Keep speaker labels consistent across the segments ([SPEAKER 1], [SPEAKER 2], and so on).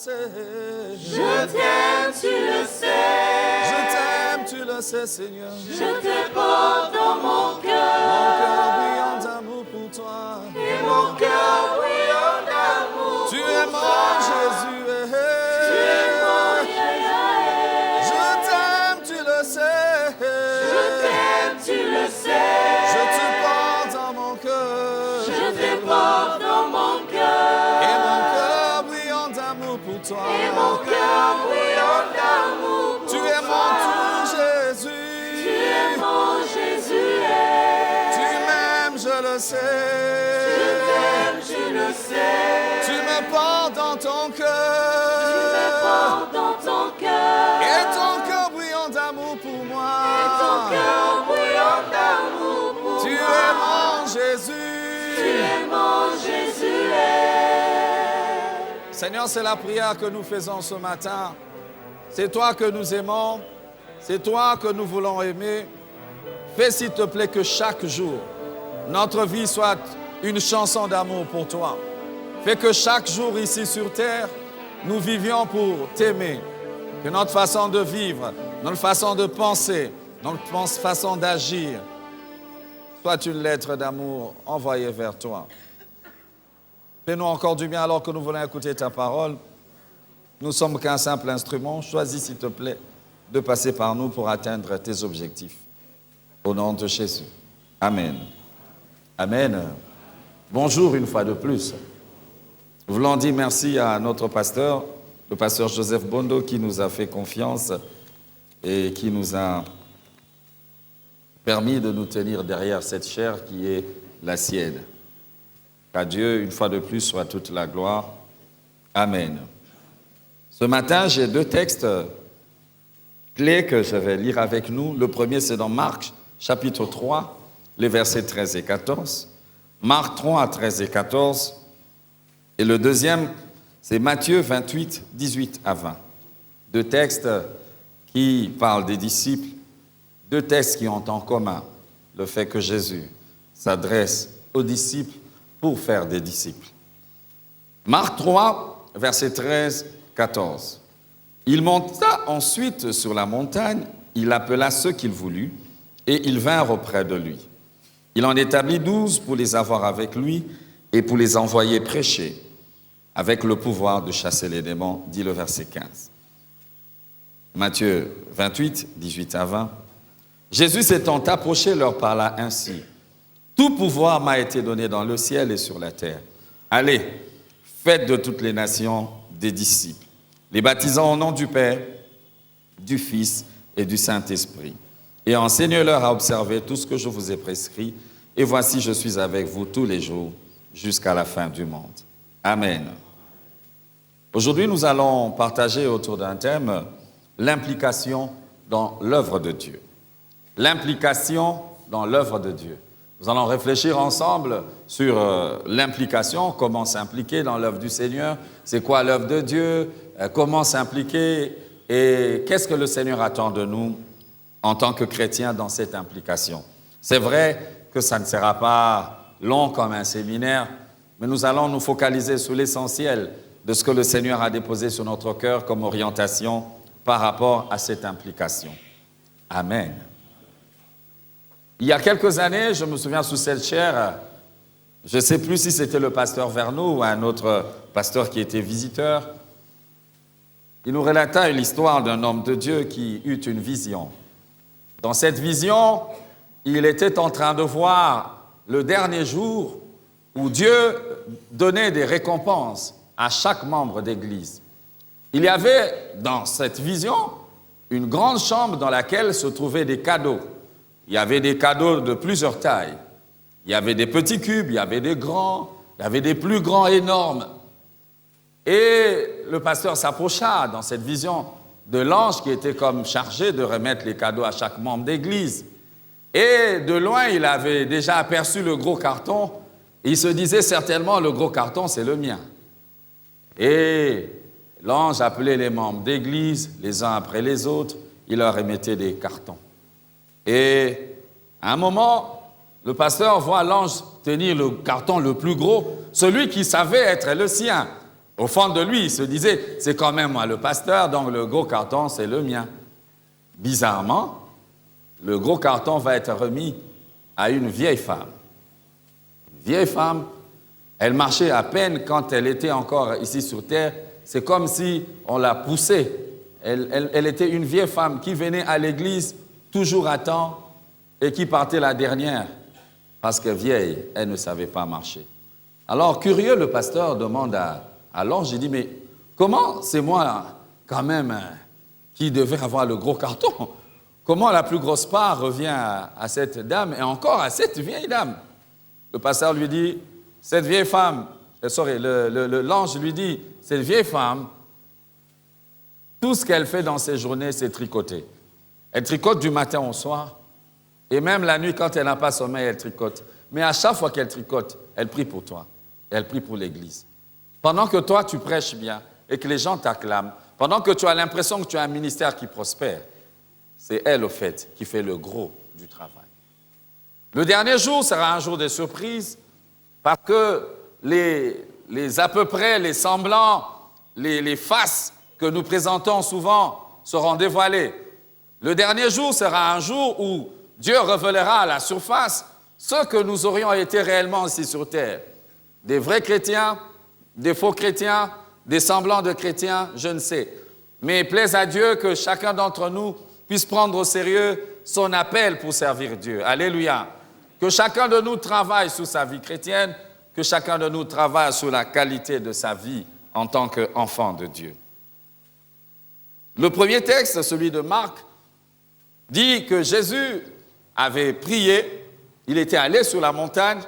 [SPEAKER 1] sais.
[SPEAKER 2] Je t'aime, tu le sais.
[SPEAKER 1] Je t'aime, tu le sais, Seigneur.
[SPEAKER 2] Je te porte dans mon
[SPEAKER 1] Mon
[SPEAKER 2] cœur.
[SPEAKER 1] cœur brillant d'amour pour toi.
[SPEAKER 2] Et mon cœur brillant d'amour.
[SPEAKER 1] Tu es mon Jésus.
[SPEAKER 2] Tu es mon Jésus.
[SPEAKER 1] Je t'aime, tu le sais.
[SPEAKER 2] Je t'aime, tu le sais.
[SPEAKER 1] Je te porte dans mon cœur.
[SPEAKER 2] Je te porte dans mon cœur.
[SPEAKER 1] Et mon cœur brillant d'amour pour toi.
[SPEAKER 2] Et mon cœur brillant d'amour pour
[SPEAKER 1] Tu es mon tout Jésus.
[SPEAKER 2] Tu es mon Jésus.
[SPEAKER 1] Tu m'aimes, je le sais.
[SPEAKER 2] Je t'aime, tu le sais.
[SPEAKER 1] Tu me portes dans ton
[SPEAKER 2] Tu me
[SPEAKER 1] cœur.
[SPEAKER 2] portes dans ton cœur.
[SPEAKER 1] Et ton cœur brillant d'amour pour moi.
[SPEAKER 2] Et ton cœur brillant d'amour pour
[SPEAKER 1] Tu
[SPEAKER 2] moi.
[SPEAKER 1] es mon
[SPEAKER 2] Tu
[SPEAKER 1] Jésus.
[SPEAKER 2] es mon Jésus.
[SPEAKER 1] Seigneur, c'est la prière que nous faisons ce matin. C'est toi que nous aimons. C'est toi que nous voulons aimer. Fais s'il te plaît que chaque jour, notre vie soit une chanson d'amour pour toi. Fais que chaque jour ici sur terre, nous vivions pour t'aimer. Que notre façon de vivre, notre façon de penser, notre façon d'agir soit une lettre d'amour envoyée vers toi. Fais-nous encore du bien alors que nous voulons écouter ta parole. Nous ne sommes qu'un simple instrument. Choisis, s'il te plaît, de passer par nous pour atteindre tes objectifs. Au nom de Jésus. Amen. Amen. Bonjour une fois de plus. Nous voulons dire merci à notre pasteur, le pasteur Joseph Bondo, qui nous a fait confiance et qui nous a permis de nous tenir derrière cette chair qui est la sienne. Qu'à Dieu, une fois de plus, soit toute la gloire. Amen. Ce matin, j'ai deux textes clés que je vais lire avec nous. Le premier, c'est dans Marc, chapitre 3, les versets 13 et 14. Marc 3, 13 et 14. Et le deuxième, c'est Matthieu 28, 18 à 20. Deux textes qui parlent des disciples, deux textes qui ont en commun le fait que Jésus s'adresse aux disciples pour faire des disciples. Marc 3, versets 13, 14. Il monta ensuite sur la montagne, il appela ceux qu'il voulut, et ils vinrent auprès de lui. Il en établit 12 pour les avoir avec lui et pour les envoyer prêcher, avec le pouvoir de chasser les démons, dit le verset 15. Matthieu 28, 18 à 20. Jésus s'étant approché leur parla ainsi. Tout pouvoir m'a été donné dans le ciel et sur la terre. Allez, faites de toutes les nations des disciples, les baptisant au nom du Père, du Fils et du Saint-Esprit. Et enseignez-leur à observer tout ce que je vous ai prescrit. Et voici, je suis avec vous tous les jours jusqu'à la fin du monde. Amen. Aujourd'hui, nous allons partager autour d'un thème, l'implication dans l'œuvre de Dieu. L'implication dans l'œuvre de Dieu. Nous allons réfléchir ensemble sur l'implication, comment s'impliquer dans l'œuvre du Seigneur, c'est quoi l'œuvre de Dieu, comment s'impliquer et qu'est-ce que le Seigneur attend de nous en tant que chrétiens dans cette implication. C'est vrai que ça ne sera pas long comme un séminaire, mais nous allons nous focaliser sur l'essentiel de ce que le Seigneur a déposé sur notre cœur comme orientation par rapport à cette implication. Amen. Il y a quelques années, je me souviens sous cette chaire, je ne sais plus si c'était le pasteur Vernou ou un autre pasteur qui était visiteur, il nous relata l'histoire d'un homme de Dieu qui eut une vision. Dans cette vision, il était en train de voir le dernier jour où Dieu donnait des récompenses à chaque membre d'église. Il y avait dans cette vision une grande chambre dans laquelle se trouvaient des cadeaux. Il y avait des cadeaux de plusieurs tailles. Il y avait des petits cubes, il y avait des grands, il y avait des plus grands énormes. Et le pasteur s'approcha dans cette vision de l'ange qui était comme chargé de remettre les cadeaux à chaque membre d'église. Et de loin, il avait déjà aperçu le gros carton. Il se disait certainement, le gros carton, c'est le mien. Et l'ange appelait les membres d'église, les uns après les autres. Il leur remettait des cartons. Et à un moment, le pasteur voit l'ange tenir le carton le plus gros, celui qui savait être le sien. Au fond de lui, il se disait, c'est quand même moi le pasteur, donc le gros carton, c'est le mien. Bizarrement, le gros carton va être remis à une vieille femme. Une vieille femme, elle marchait à peine quand elle était encore ici sur terre. C'est comme si on la poussait. Elle était une vieille femme qui venait à l'église toujours à temps et qui partait la dernière parce que vieille, elle ne savait pas marcher. Alors, curieux, le pasteur demande à l'ange, il dit, mais comment c'est moi quand même qui devais avoir le gros carton? Comment la plus grosse part revient à cette dame et encore à cette vieille dame? Le pasteur lui dit, cette vieille femme, l'ange lui dit, cette vieille femme, tout ce qu'elle fait dans ses journées, c'est tricoter. Elle tricote du matin au soir, et même la nuit, quand elle n'a pas sommeil, elle tricote. Mais à chaque fois qu'elle tricote, elle prie pour toi, elle prie pour l'Église. Pendant que toi, tu prêches bien et que les gens t'acclament, pendant que tu as l'impression que tu as un ministère qui prospère, c'est elle, au fait, qui fait le gros du travail. Le dernier jour sera un jour de surprise parce que les à peu près, les semblants, les faces que nous présentons souvent seront dévoilées. Le dernier jour sera un jour où Dieu révélera à la surface ce que nous aurions été réellement ici sur terre. Des vrais chrétiens, des faux chrétiens, des semblants de chrétiens, je ne sais. Mais plaise à Dieu que chacun d'entre nous puisse prendre au sérieux son appel pour servir Dieu. Alléluia. Que chacun de nous travaille sur sa vie chrétienne, que chacun de nous travaille sur la qualité de sa vie en tant qu'enfant de Dieu. Le premier texte, celui de Marc, dit que Jésus avait prié, il était allé sur la montagne,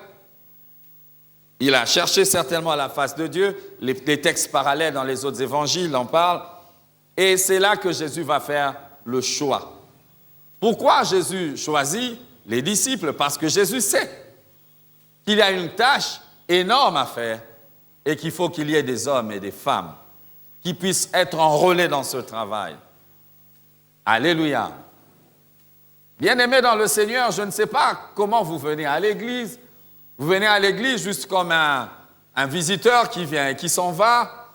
[SPEAKER 1] il a cherché certainement la face de Dieu, les textes parallèles dans les autres évangiles en parlent, et c'est là que Jésus va faire le choix. Pourquoi Jésus choisit les disciples? Parce que Jésus sait qu'il y a une tâche énorme à faire et qu'il faut qu'il y ait des hommes et des femmes qui puissent être enrôlés dans ce travail. Alléluia. Bien-aimés dans le Seigneur, je ne sais pas comment vous venez à l'église. Vous venez à l'église juste comme un visiteur qui vient et qui s'en va.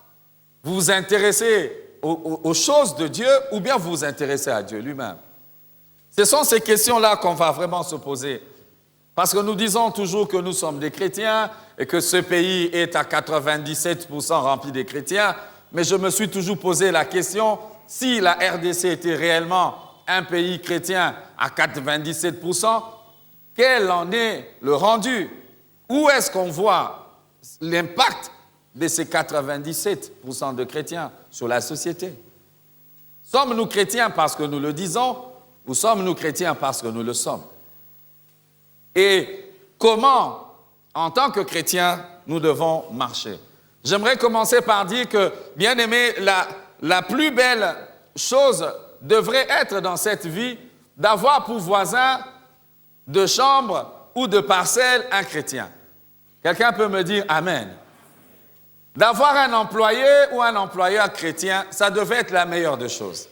[SPEAKER 1] Vous vous intéressez aux choses de Dieu ou bien vous vous intéressez à Dieu lui-même? Ce sont ces questions-là qu'on va vraiment se poser. Parce que nous disons toujours que nous sommes des chrétiens et que ce pays est à 97% rempli de chrétiens. Mais je me suis toujours posé la question, si la RDC était réellement un pays chrétien à 97%, quel en est le rendu? Où est-ce qu'on voit l'impact de ces 97% de chrétiens sur la société? Sommes-nous chrétiens parce que nous le disons ou sommes-nous chrétiens parce que nous le sommes? Et comment, en tant que chrétiens, nous devons marcher? J'aimerais commencer par dire que, bien aimé, la plus belle chose devrait être dans cette vie d'avoir pour voisin de chambre ou de parcelle un chrétien. Quelqu'un peut me dire Amen. D'avoir un employé ou un employeur chrétien, ça devait être la meilleure des choses.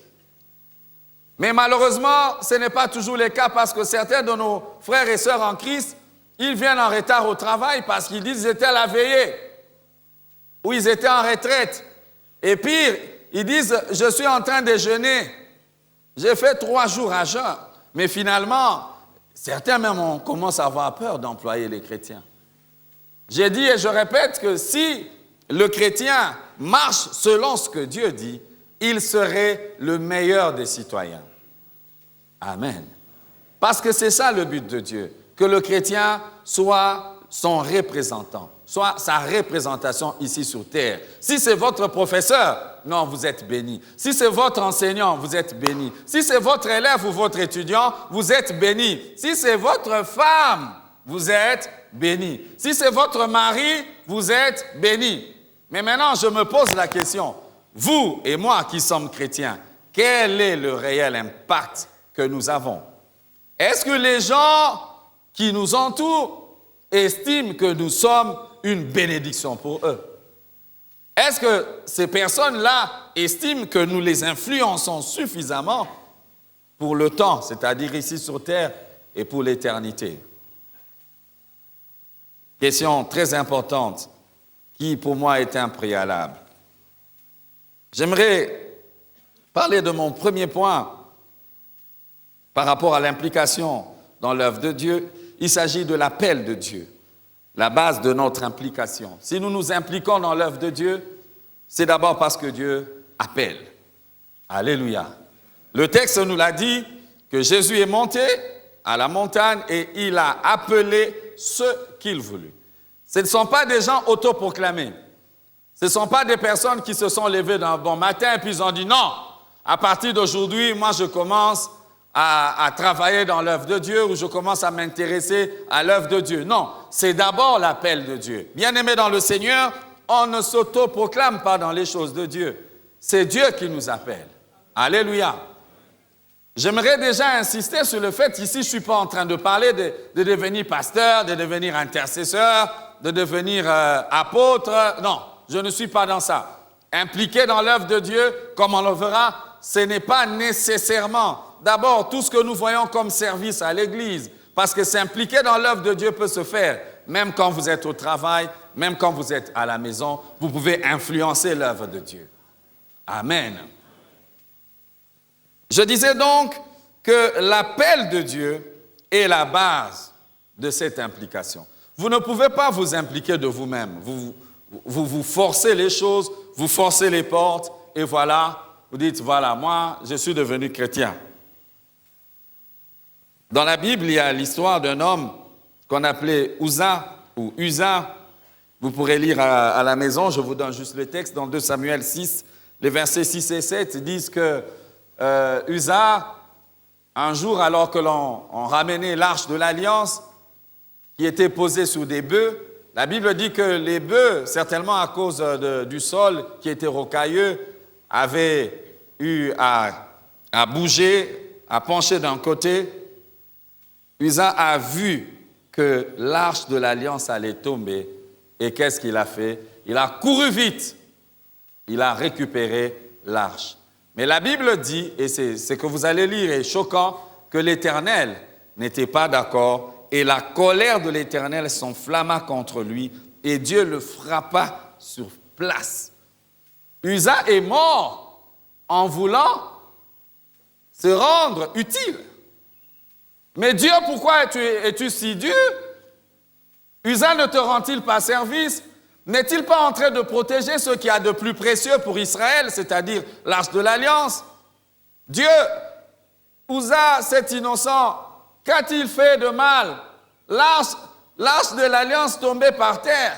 [SPEAKER 1] Mais malheureusement, ce n'est pas toujours le cas parce que certains de nos frères et sœurs en Christ, ils viennent en retard au travail parce qu'ils disent qu'ils étaient à la veillée ou ils étaient en retraite. Et pire, ils disent « je suis en train de jeûner, j'ai fait 3 jours à jeûne ». Mais finalement, certains même commencent à avoir peur d'employer les chrétiens. J'ai dit et je répète que si le chrétien marche selon ce que Dieu dit, il serait le meilleur des citoyens. Amen. Parce que c'est ça le but de Dieu, que le chrétien soit son représentant, soit sa représentation ici sur terre. Si c'est votre professeur, non, vous êtes béni. Si c'est votre enseignant, vous êtes béni. Si c'est votre élève ou votre étudiant, vous êtes béni. Si c'est votre femme, vous êtes béni. Si c'est votre mari, vous êtes béni. Mais maintenant, je me pose la question, vous et moi qui sommes chrétiens, quel est le réel impact que nous avons? Est-ce que les gens qui nous entourent estiment que nous sommes une bénédiction pour eux? Est-ce que ces personnes-là estiment que nous les influençons suffisamment pour le temps, c'est-à-dire ici sur terre et pour l'éternité? Question très importante qui pour moi est un préalable. J'aimerais parler de mon premier point par rapport à l'implication dans l'œuvre de Dieu. Il s'agit de l'appel de Dieu, la base de notre implication. Si nous nous impliquons dans l'œuvre de Dieu, c'est d'abord parce que Dieu appelle. Alléluia. Le texte nous l'a dit que Jésus est monté à la montagne et il a appelé ceux qu'il voulut. Ce ne sont pas des gens autoproclamés. Ce ne sont pas des personnes qui se sont levées d'un bon matin et puis ils ont dit non, à partir d'aujourd'hui, moi je commence à travailler dans l'œuvre de Dieu ou je commence à m'intéresser à l'œuvre de Dieu. Non, c'est d'abord l'appel de Dieu. Bien-aimés dans le Seigneur, on ne s'autoproclame pas dans les choses de Dieu. C'est Dieu qui nous appelle. Alléluia. J'aimerais déjà insister sur le fait, ici je ne suis pas en train de parler de devenir pasteur, de devenir intercesseur, de devenir apôtre. Non, je ne suis pas dans ça. Impliqué dans l'œuvre de Dieu, comme on le verra, ce n'est pas nécessairement d'abord tout ce que nous voyons comme service à l'Église, parce que s'impliquer dans l'œuvre de Dieu peut se faire, même quand vous êtes au travail, même quand vous êtes à la maison, vous pouvez influencer l'œuvre de Dieu. Amen. Je disais donc que l'appel de Dieu est la base de cette implication. Vous ne pouvez pas vous impliquer de vous-même. Vous forcez les choses, vous forcez les portes, et voilà, vous dites, voilà, moi, je suis devenu chrétien. Dans la Bible, il y a l'histoire d'un homme qu'on appelait Uza ou Uza. Vous pourrez lire à la maison, je vous donne juste le texte, dans 2 Samuel 6, les versets 6 et 7 disent que Uza, un jour, alors que l'on ramenait l'arche de l'Alliance, qui était posée sur des bœufs, la Bible dit que les bœufs, certainement à cause du sol qui était rocailleux, avaient eu à bouger, à pencher d'un côté. Uza a vu que l'arche de l'Alliance allait tomber. Et qu'est-ce qu'il a fait? Il a couru vite. Il a récupéré l'arche. Mais la Bible dit, et c'est ce que vous allez lire est choquant, que l'Éternel n'était pas d'accord et la colère de l'Éternel s'enflamma contre lui et Dieu le frappa sur place. Uza est mort en voulant se rendre utile. Mais Dieu, pourquoi es-tu si dur? Uza ne te rend-il pas service? N'est-il pas en train de protéger ce qu'il y a de plus précieux pour Israël, c'est-à-dire l'arche de l'Alliance? Dieu, Uza, cet innocent, qu'a-t-il fait de mal? L'arche de l'Alliance tombée par terre.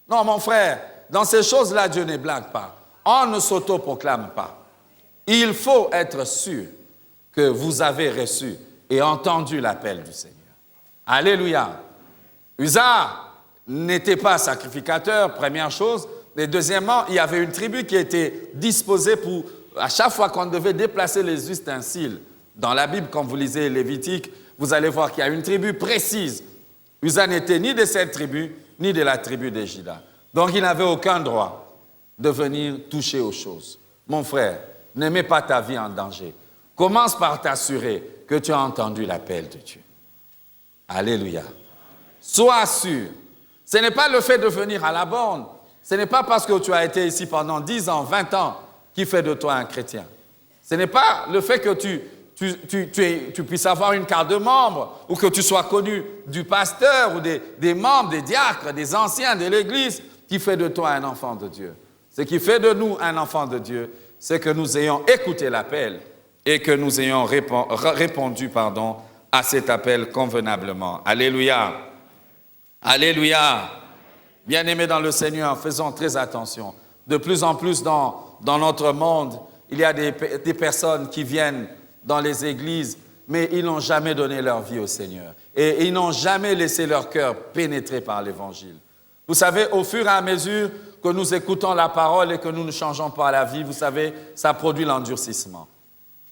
[SPEAKER 1] Non, mon frère, dans ces choses-là, Dieu ne blague pas. On ne s'autoproclame pas. Il faut être sûr que vous avez reçu et entendu l'appel du Seigneur. Alléluia. Uza n'était pas sacrificateur, première chose. Et deuxièmement, il y avait une tribu qui était disposée pour, à chaque fois qu'on devait déplacer les ustensiles. Dans la Bible, quand vous lisez Lévitique, vous allez voir qu'il y a une tribu précise. Uza n'était ni de cette tribu, ni de la tribu de Juda. Donc, il n'avait aucun droit de venir toucher aux choses. Mon frère, ne mets pas ta vie en danger. Commence par t'assurer que tu as entendu l'appel de Dieu. Alléluia. Sois sûr. Ce n'est pas le fait de venir à la borne. Ce n'est pas parce que tu as été ici pendant 10 ans, 20 ans qui fait de toi un chrétien. Ce n'est pas le fait que tu puisses avoir une carte de membre ou que tu sois connu du pasteur ou des membres, des diacres, des anciens de l'Église qui fait de toi un enfant de Dieu. Ce qui fait de nous un enfant de Dieu, c'est que nous ayons écouté l'appel et que nous ayons répondu à cet appel convenablement. Alléluia. Alléluia. Bien-aimés dans le Seigneur, faisons très attention. De plus en plus dans notre monde, il y a des personnes qui viennent dans les églises, mais ils n'ont jamais donné leur vie au Seigneur. Et ils n'ont jamais laissé leur cœur pénétrer par l'Évangile. Vous savez, au fur et à mesure que nous écoutons la parole et que nous ne changeons pas la vie, vous savez, ça produit l'endurcissement.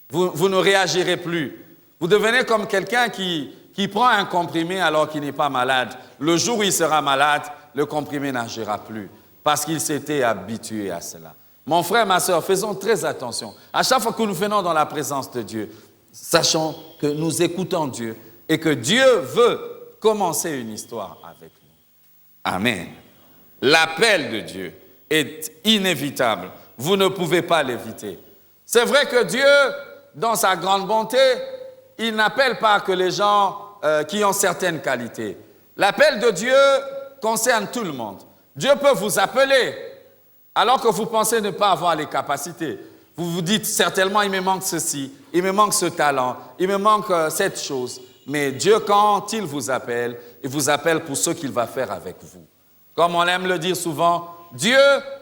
[SPEAKER 1] Vous ne réagirez plus. Vous devenez comme quelqu'un qui prend un comprimé alors qu'il n'est pas malade. Le jour où il sera malade, le comprimé n'agira plus parce qu'il s'était habitué à cela. Mon frère, ma soeur, faisons très attention. À chaque fois que nous venons dans la présence de Dieu, sachons que nous écoutons Dieu et que Dieu veut commencer une histoire avec nous. Amen. L'appel de Dieu est inévitable. vous ne pouvez pas l'éviter. C'est vrai que Dieu, dans sa grande bonté, il n'appelle pas que les gens qui ont certaines qualités. L'appel de Dieu concerne tout le monde. Dieu peut vous appeler alors que vous pensez ne pas avoir les capacités. Vous vous dites certainement, il me manque ceci, il me manque ce talent, il me manque cette chose. Mais Dieu, quand il vous appelle pour ce qu'il va faire avec vous. Comme on aime le dire souvent, Dieu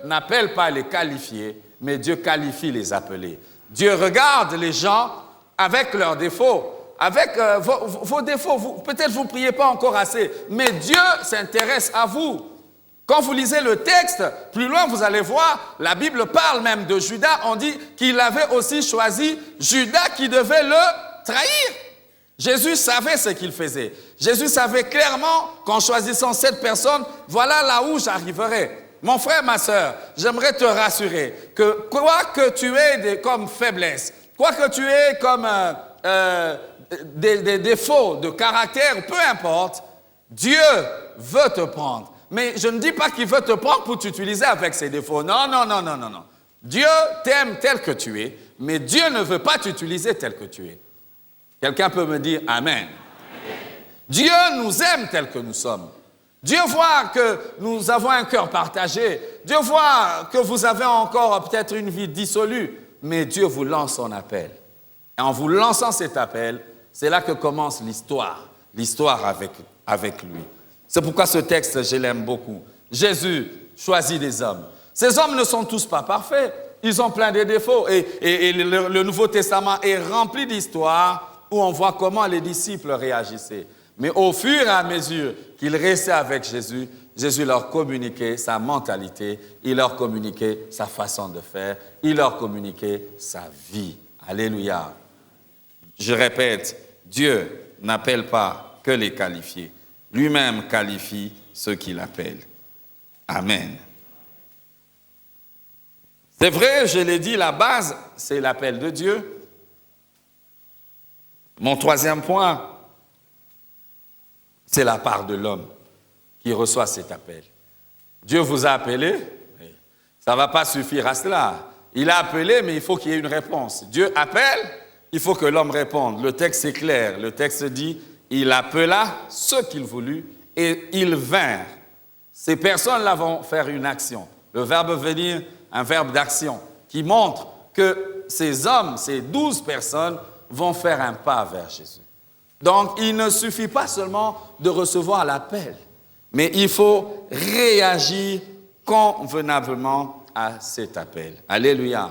[SPEAKER 1] n'appelle pas les qualifiés, mais Dieu qualifie les appelés. Dieu regarde les gens avec leurs défauts, avec vos défauts. Peut-être vous ne priez pas encore assez, mais Dieu s'intéresse à vous. Quand vous lisez le texte, plus loin vous allez voir, la Bible parle même de Judas. On dit qu'il avait aussi choisi Judas qui devait le trahir. Jésus savait ce qu'il faisait. Jésus savait clairement qu'en choisissant cette personne, voilà là où j'arriverai. Mon frère, ma sœur, j'aimerais te rassurer que quoi que tu aies comme faiblesse, quoi que tu aies comme des défauts de caractère, peu importe, Dieu veut te prendre. Mais je ne dis pas qu'il veut te prendre pour t'utiliser avec ses défauts. Non. Dieu t'aime tel que tu es, mais Dieu ne veut pas t'utiliser tel que tu es. Quelqu'un peut me dire Amen. Dieu nous aime tel que nous sommes. Dieu voit que nous avons un cœur partagé. Dieu voit que vous avez encore peut-être une vie dissolue, mais Dieu vous lance son appel. Et en vous lançant cet appel, c'est là que commence l'histoire avec lui. C'est pourquoi ce texte, je l'aime beaucoup. Jésus choisit des hommes. Ces hommes ne sont tous pas parfaits. Ils ont plein de défauts. Et le Nouveau Testament est rempli d'histoires où on voit comment les disciples réagissaient. Mais au fur et à mesure qu'ils restaient avec Jésus, Jésus leur communiquait sa mentalité, il leur communiquait sa façon de faire, il leur communiquait sa vie. Alléluia. Je répète, Dieu n'appelle pas que les qualifiés. Lui-même qualifie ceux qu'il appelle. Amen. C'est vrai, je l'ai dit, la base, c'est l'appel de Dieu. Mon troisième point, c'est la part de l'homme qui reçoit cet appel. Dieu vous a appelé, ça ne va pas suffire à cela. Il a appelé, mais il faut qu'il y ait une réponse. Dieu appelle, il faut que l'homme réponde. Le texte est clair, le texte dit, il appela ceux qu'il voulut et ils vinrent. Ces personnes-là vont faire une action. Le verbe venir, un verbe d'action qui montre que ces hommes, ces 12 personnes, vont faire un pas vers Jésus. Donc, il ne suffit pas seulement de recevoir l'appel, mais il faut réagir convenablement à cet appel. Alléluia.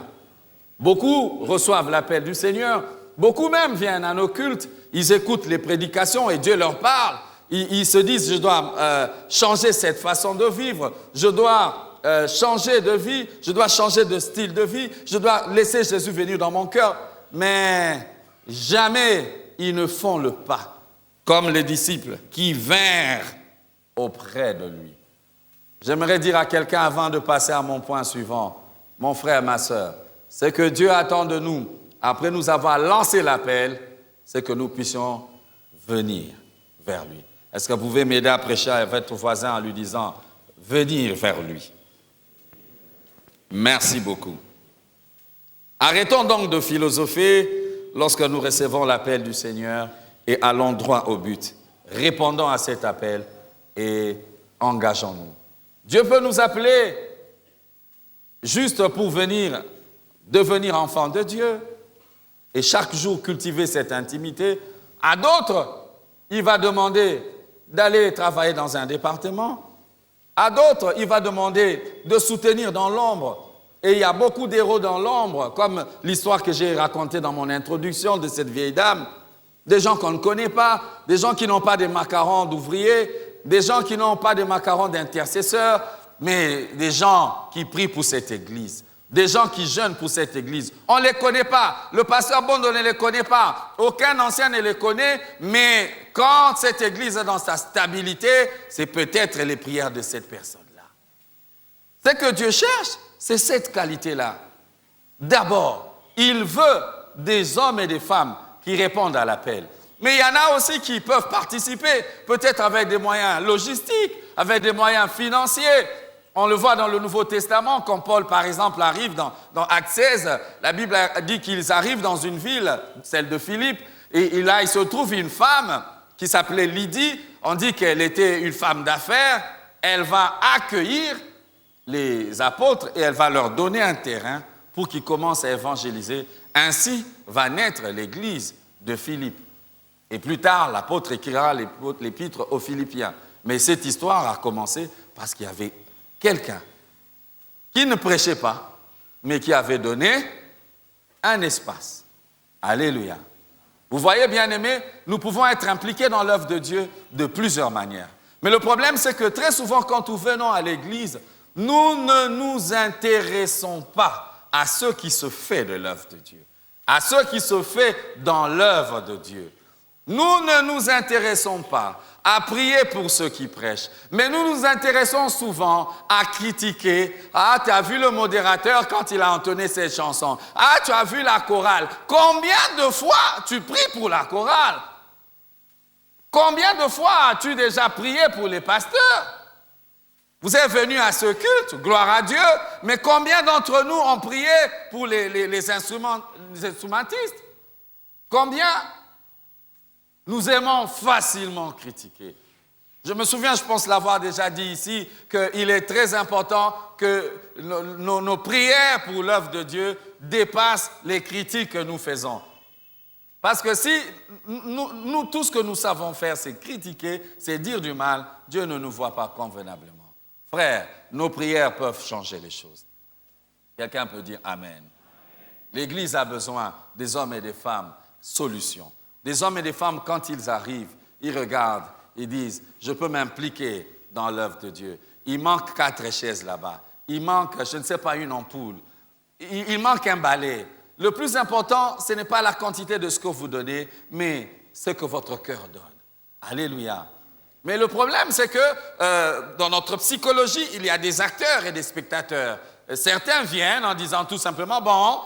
[SPEAKER 1] Beaucoup reçoivent l'appel du Seigneur. Beaucoup même viennent à nos cultes. Ils écoutent les prédications et Dieu leur parle. Ils se disent, je dois changer cette façon de vivre. Je dois changer de vie. Je dois changer de style de vie. Je dois laisser Jésus venir dans mon cœur. Mais jamais ils ne font le pas, comme les disciples qui vinrent auprès de lui. J'aimerais dire à quelqu'un avant de passer à mon point suivant, mon frère, ma sœur, c'est que Dieu attend de nous, après nous avoir lancé l'appel, c'est que nous puissions venir vers lui. Est-ce que vous pouvez m'aider à prêcher à votre voisin en lui disant « venir vers lui ». Merci beaucoup. Arrêtons donc de philosopher lorsque nous recevons l'appel du Seigneur et allons droit au but. Répondons à cet appel et engageons-nous. Dieu peut nous appeler juste pour devenir enfant de Dieu et chaque jour cultiver cette intimité. À d'autres, il va demander d'aller travailler dans un département. À d'autres, il va demander de soutenir dans l'ombre. Et il y a beaucoup d'héros dans l'ombre, comme l'histoire que j'ai racontée dans mon introduction de cette vieille dame. Des gens qu'on ne connaît pas, des gens qui n'ont pas de macarons d'ouvriers, des gens qui n'ont pas de macarons d'intercesseurs, mais des gens qui prient pour cette église, des gens qui jeûnent pour cette église. On ne les connaît pas. Le pasteur Bondo ne les connaît pas. Aucun ancien ne les connaît, mais quand cette église est dans sa stabilité, c'est peut-être les prières de cette personne-là. Ce que Dieu cherche, c'est cette qualité-là. D'abord, il veut des hommes et des femmes qui répondent à l'appel. Mais il y en a aussi qui peuvent participer, peut-être avec des moyens logistiques, avec des moyens financiers. On le voit dans le Nouveau Testament, quand Paul, par exemple, arrive dans Actes 16, la Bible dit qu'ils arrivent dans une ville, celle de Philippe, et là, il se trouve une femme qui s'appelait Lydie. On dit qu'elle était une femme d'affaires. Elle va accueillir les apôtres et elle va leur donner un terrain pour qu'ils commencent à évangéliser. Ainsi va naître l'église de Philippe. Et plus tard, l'apôtre écrira l'épître aux Philippiens. Mais cette histoire a commencé parce qu'il y avait quelqu'un qui ne prêchait pas, mais qui avait donné un espace. Alléluia. Vous voyez, bien-aimés, nous pouvons être impliqués dans l'œuvre de Dieu de plusieurs manières. Mais le problème, c'est que très souvent, quand nous venons à l'église, nous ne nous intéressons pas à ce qui se fait de l'œuvre de Dieu, à ce qui se fait dans l'œuvre de Dieu. Nous ne nous intéressons pas à prier pour ceux qui prêchent, mais nous nous intéressons souvent à critiquer. Ah, tu as vu le modérateur quand il a entonné cette chanson. Ah, tu as vu la chorale. Combien de fois tu pries pour la chorale? Combien de fois as-tu déjà prié pour les pasteurs? Vous êtes venus à ce culte, gloire à Dieu, mais combien d'entre nous ont prié pour les instrumentistes? Combien? Nous aimons facilement critiquer. Je me souviens, je pense l'avoir déjà dit ici, qu'il est très important que nos prières pour l'œuvre de Dieu dépassent les critiques que nous faisons. Parce que si nous, tout ce que nous savons faire, c'est critiquer, c'est dire du mal, Dieu ne nous voit pas convenablement. Frères, nos prières peuvent changer les choses. Quelqu'un peut dire Amen. L'Église a besoin des hommes et des femmes solutions. Des hommes et des femmes, quand ils arrivent, ils regardent, ils disent, je peux m'impliquer dans l'œuvre de Dieu. Il manque 4 chaises là-bas. Il manque, je ne sais pas, une ampoule. Il manque un balai. Le plus important, ce n'est pas la quantité de ce que vous donnez, mais ce que votre cœur donne. Alléluia. Mais le problème, c'est que dans notre psychologie, il y a des acteurs et des spectateurs. Certains viennent en disant tout simplement, bon,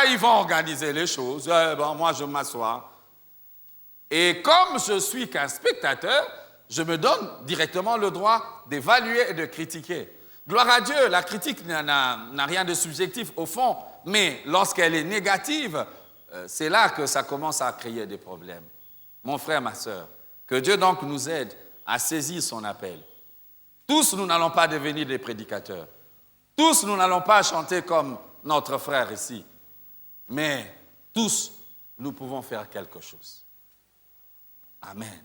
[SPEAKER 1] ils vont organiser les choses, bon, moi je m'assois. Et comme je suis qu'un spectateur, je me donne directement le droit d'évaluer et de critiquer. Gloire à Dieu, la critique n'a rien de subjectif au fond, mais lorsqu'elle est négative, c'est là que ça commence à créer des problèmes. Mon frère, ma sœur, que Dieu donc nous aide à saisir son appel. Tous, nous n'allons pas devenir des prédicateurs. Tous, nous n'allons pas chanter comme notre frère ici. Mais tous, nous pouvons faire quelque chose. Amen.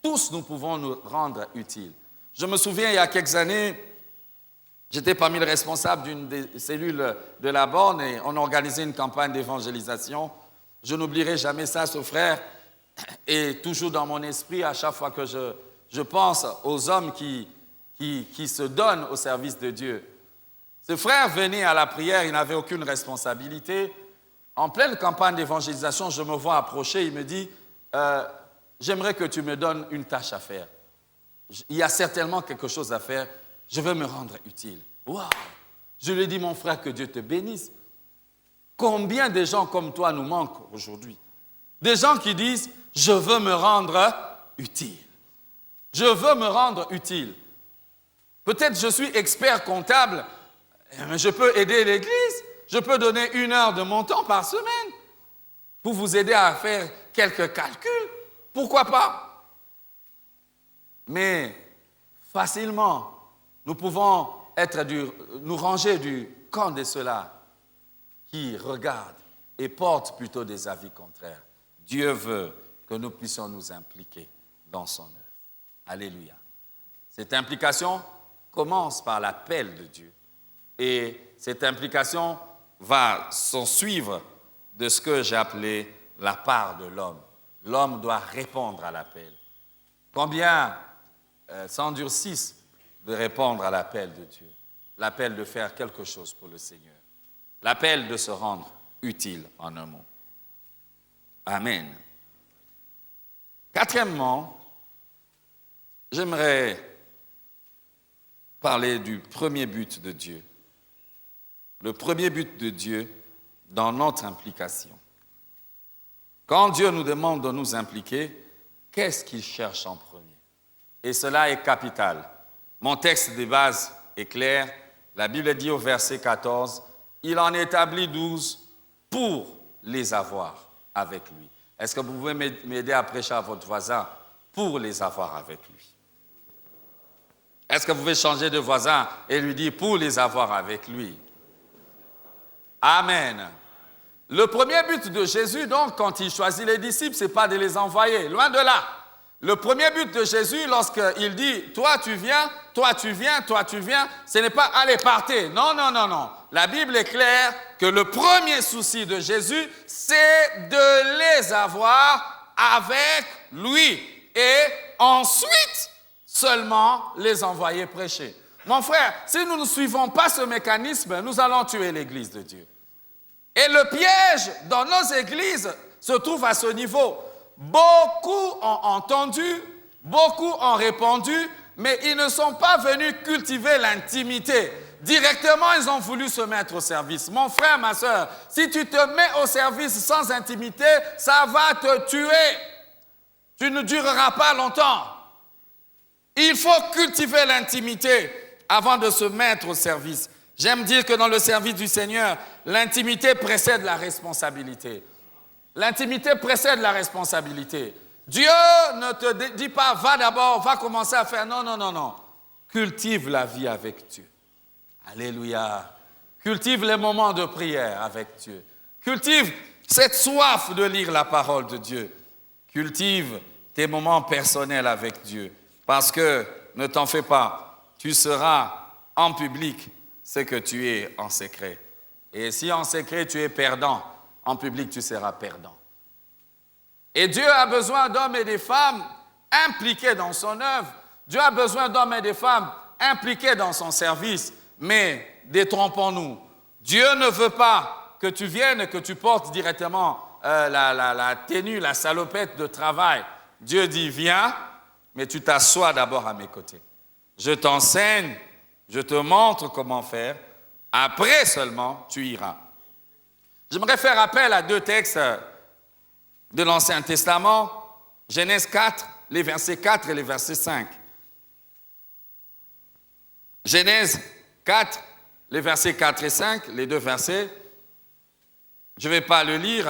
[SPEAKER 1] Tous, nous pouvons nous rendre utiles. Je me souviens, il y a quelques années, j'étais parmi les responsables d'une des cellules de la Borne et on organisait une campagne d'évangélisation. Je n'oublierai jamais ça, ce frère. Et toujours dans mon esprit, à chaque fois que je pense aux hommes qui se donnent au service de Dieu. Ce frère venait à la prière, il n'avait aucune responsabilité. En pleine campagne d'évangélisation, je me vois approcher, il me dit j'aimerais que tu me donnes une tâche à faire. Il y a certainement quelque chose à faire, je veux me rendre utile. Waouh! Je lui ai dit, mon frère, que Dieu te bénisse. Combien de gens comme toi nous manquent aujourd'hui? Des gens qui disent, je veux me rendre utile. Je veux me rendre utile. Peut-être je suis expert comptable, mais je peux aider l'Église. Je peux donner 1 heure de mon temps par semaine pour vous aider à faire quelques calculs. Pourquoi pas? Mais facilement, nous pouvons nous ranger du camp de ceux-là qui regardent et portent plutôt des avis contraires. Dieu veut que nous puissions nous impliquer dans son œuvre. Alléluia. Cette implication commence par l'appel de Dieu. Et cette implication va s'en suivre de ce que j'ai appelé la part de l'homme. L'homme doit répondre à l'appel. Combien s'endurcissent de répondre à l'appel de Dieu? L'appel de faire quelque chose pour le Seigneur. L'appel de se rendre utile en un mot. Amen. 4e, j'aimerais parler du premier but de Dieu. Le premier but de Dieu dans notre implication. Quand Dieu nous demande de nous impliquer, qu'est-ce qu'il cherche en premier? Et cela est capital. Mon texte de base est claire. La Bible dit au verset 14, « Il en établit 12 pour les avoir avec lui. » Est-ce que vous pouvez m'aider à prêcher à votre voisin pour les avoir avec lui? Est-ce que vous pouvez changer de voisin et lui dire pour les avoir avec lui? Amen. Le premier but de Jésus, donc, quand il choisit les disciples, ce n'est pas de les envoyer, loin de là. Le premier but de Jésus, lorsqu'il dit « toi tu viens, toi tu viens, toi tu viens », ce n'est pas « allez, partez ». Non, non, non, non. La Bible est claire que le premier souci de Jésus, c'est de les avoir avec lui. Et ensuite, seulement les envoyer prêcher. Mon frère, si nous ne suivons pas ce mécanisme, nous allons tuer l'Église de Dieu. Et le piège dans nos églises se trouve à ce niveau. Beaucoup ont entendu, beaucoup ont répondu, mais ils ne sont pas venus cultiver l'intimité. Directement, ils ont voulu se mettre au service. Mon frère, ma soeur, si tu te mets au service sans intimité, ça va te tuer. Tu ne dureras pas longtemps. Il faut cultiver l'intimité avant de se mettre au service. J'aime dire que dans le service du Seigneur, l'intimité précède la responsabilité. L'intimité précède la responsabilité. Dieu ne te dit pas, va d'abord, va commencer à faire. Non, non, non, non. Cultive la vie avec Dieu. Alléluia. Cultive les moments de prière avec Dieu. Cultive cette soif de lire la parole de Dieu. Cultive tes moments personnels avec Dieu. Parce que, ne t'en fais pas, tu seras en public ce que tu es en secret. Et si en secret tu es perdant, en public tu seras perdant. Et Dieu a besoin d'hommes et de femmes impliqués dans son œuvre. Dieu a besoin d'hommes et de femmes impliqués dans son service. Mais détrompons-nous, Dieu ne veut pas que tu viennes et que tu portes directement la tenue, la salopette de travail. Dieu dit, viens, mais tu t'assois d'abord à mes côtés. Je t'enseigne, je te montre comment faire. Après seulement, tu iras. J'aimerais faire appel à 2 textes de l'Ancien Testament, Genèse 4, les versets 4 et les versets 5. Genèse 4, les versets 4 et 5, les 2 versets. Je ne vais pas le lire,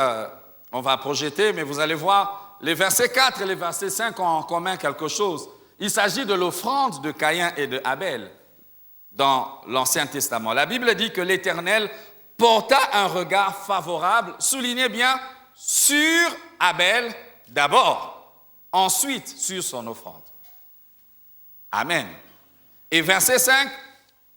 [SPEAKER 1] on va projeter, mais vous allez voir, les versets 4 et les versets 5 ont en commun quelque chose. Il s'agit de l'offrande de Caïn et de Abel dans l'Ancien Testament. La Bible dit que l'Éternel porta un regard favorable, soulignez bien, sur Abel d'abord, ensuite sur son offrande. Amen. Et verset 5,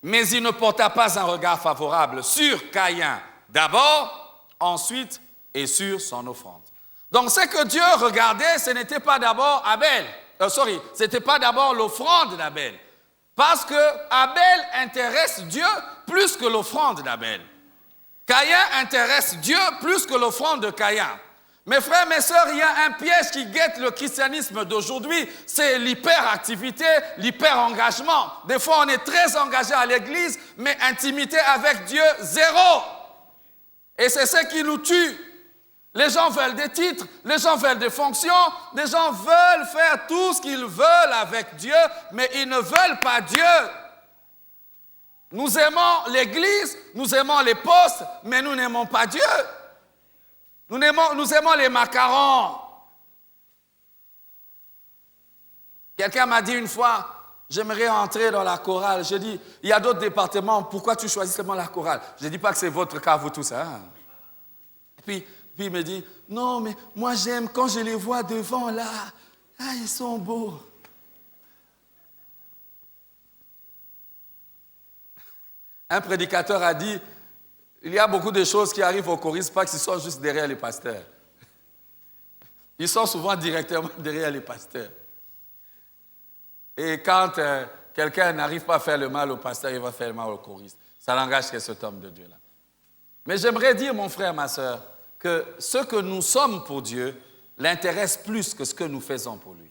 [SPEAKER 1] mais il ne porta pas un regard favorable sur Caïn d'abord, ensuite et sur son offrande. Donc ce que Dieu regardait, ce n'était pas d'abord c'était pas d'abord l'offrande d'Abel. Parce que Abel intéresse Dieu plus que l'offrande d'Abel. Caïn intéresse Dieu plus que l'offrande de Caïn. Mes frères, mes sœurs, il y a un piège qui guette le christianisme d'aujourd'hui, c'est l'hyperactivité, l'hyperengagement. Des fois, on est très engagé à l'église, mais intimité avec Dieu, zéro. Et c'est ce qui nous tue. Les gens veulent des titres, les gens veulent des fonctions, les gens veulent faire tout ce qu'ils veulent avec Dieu, mais ils ne veulent pas Dieu. Nous aimons l'église, nous aimons les postes, mais nous n'aimons pas Dieu. Nous aimons les macarons. Quelqu'un m'a dit une fois, j'aimerais entrer dans la chorale. J'ai dit, il y a d'autres départements, pourquoi tu choisis seulement la chorale? Je ne dis pas que c'est votre cas, vous tous. Hein? Puis il me dit, non, mais moi j'aime quand je les vois devant là. Ah, ils sont beaux. Un prédicateur a dit, il y a beaucoup de choses qui arrivent aux choristes, pas qu'ils sont juste derrière les pasteurs. Ils sont souvent directement derrière les pasteurs. Et quand quelqu'un n'arrive pas à faire le mal au pasteur, il va faire le mal au choriste. Ça n'engage que cet homme de Dieu-là. Mais j'aimerais dire, mon frère, ma soeur, que ce que nous sommes pour Dieu l'intéresse plus que ce que nous faisons pour lui.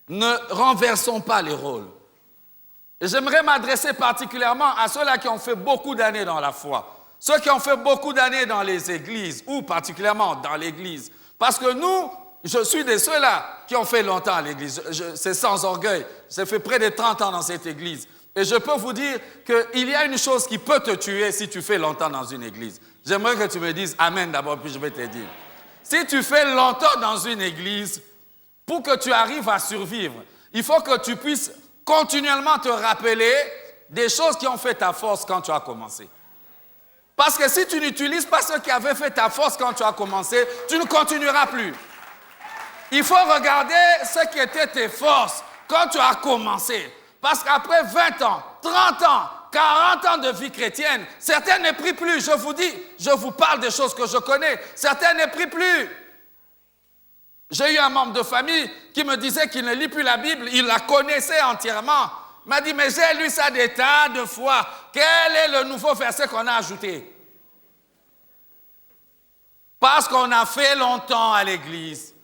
[SPEAKER 1] Ne renversons pas les rôles. Et j'aimerais m'adresser particulièrement à ceux-là qui ont fait beaucoup d'années dans la foi. Ceux qui ont fait beaucoup d'années dans les églises, ou particulièrement dans l'église. Parce que nous, je suis de ceux-là qui ont fait longtemps à l'église. C'est sans orgueil. J'ai fait près de 30 ans dans cette église. Et je peux vous dire qu'il y a une chose qui peut te tuer si tu fais longtemps dans une église. J'aimerais que tu me dises Amen d'abord, puis je vais te dire. Si tu fais longtemps dans une église, pour que tu arrives à survivre, il faut que tu puisses continuellement te rappeler des choses qui ont fait ta force quand tu as commencé. Parce que si tu n'utilises pas ce qui avait fait ta force quand tu as commencé, tu ne continueras plus. Il faut regarder ce qui était tes forces quand tu as commencé. Parce qu'après 20 ans, 30 ans, 40 ans de vie chrétienne, certains ne prient plus. Je vous dis, je vous parle des choses que je connais. Certains ne prient plus. J'ai eu un membre de famille qui me disait qu'il ne lit plus la Bible. Il la connaissait entièrement. Il m'a dit, mais j'ai lu ça des tas de fois. Quel est le nouveau verset qu'on a ajouté? Parce qu'on a fait longtemps à l'église.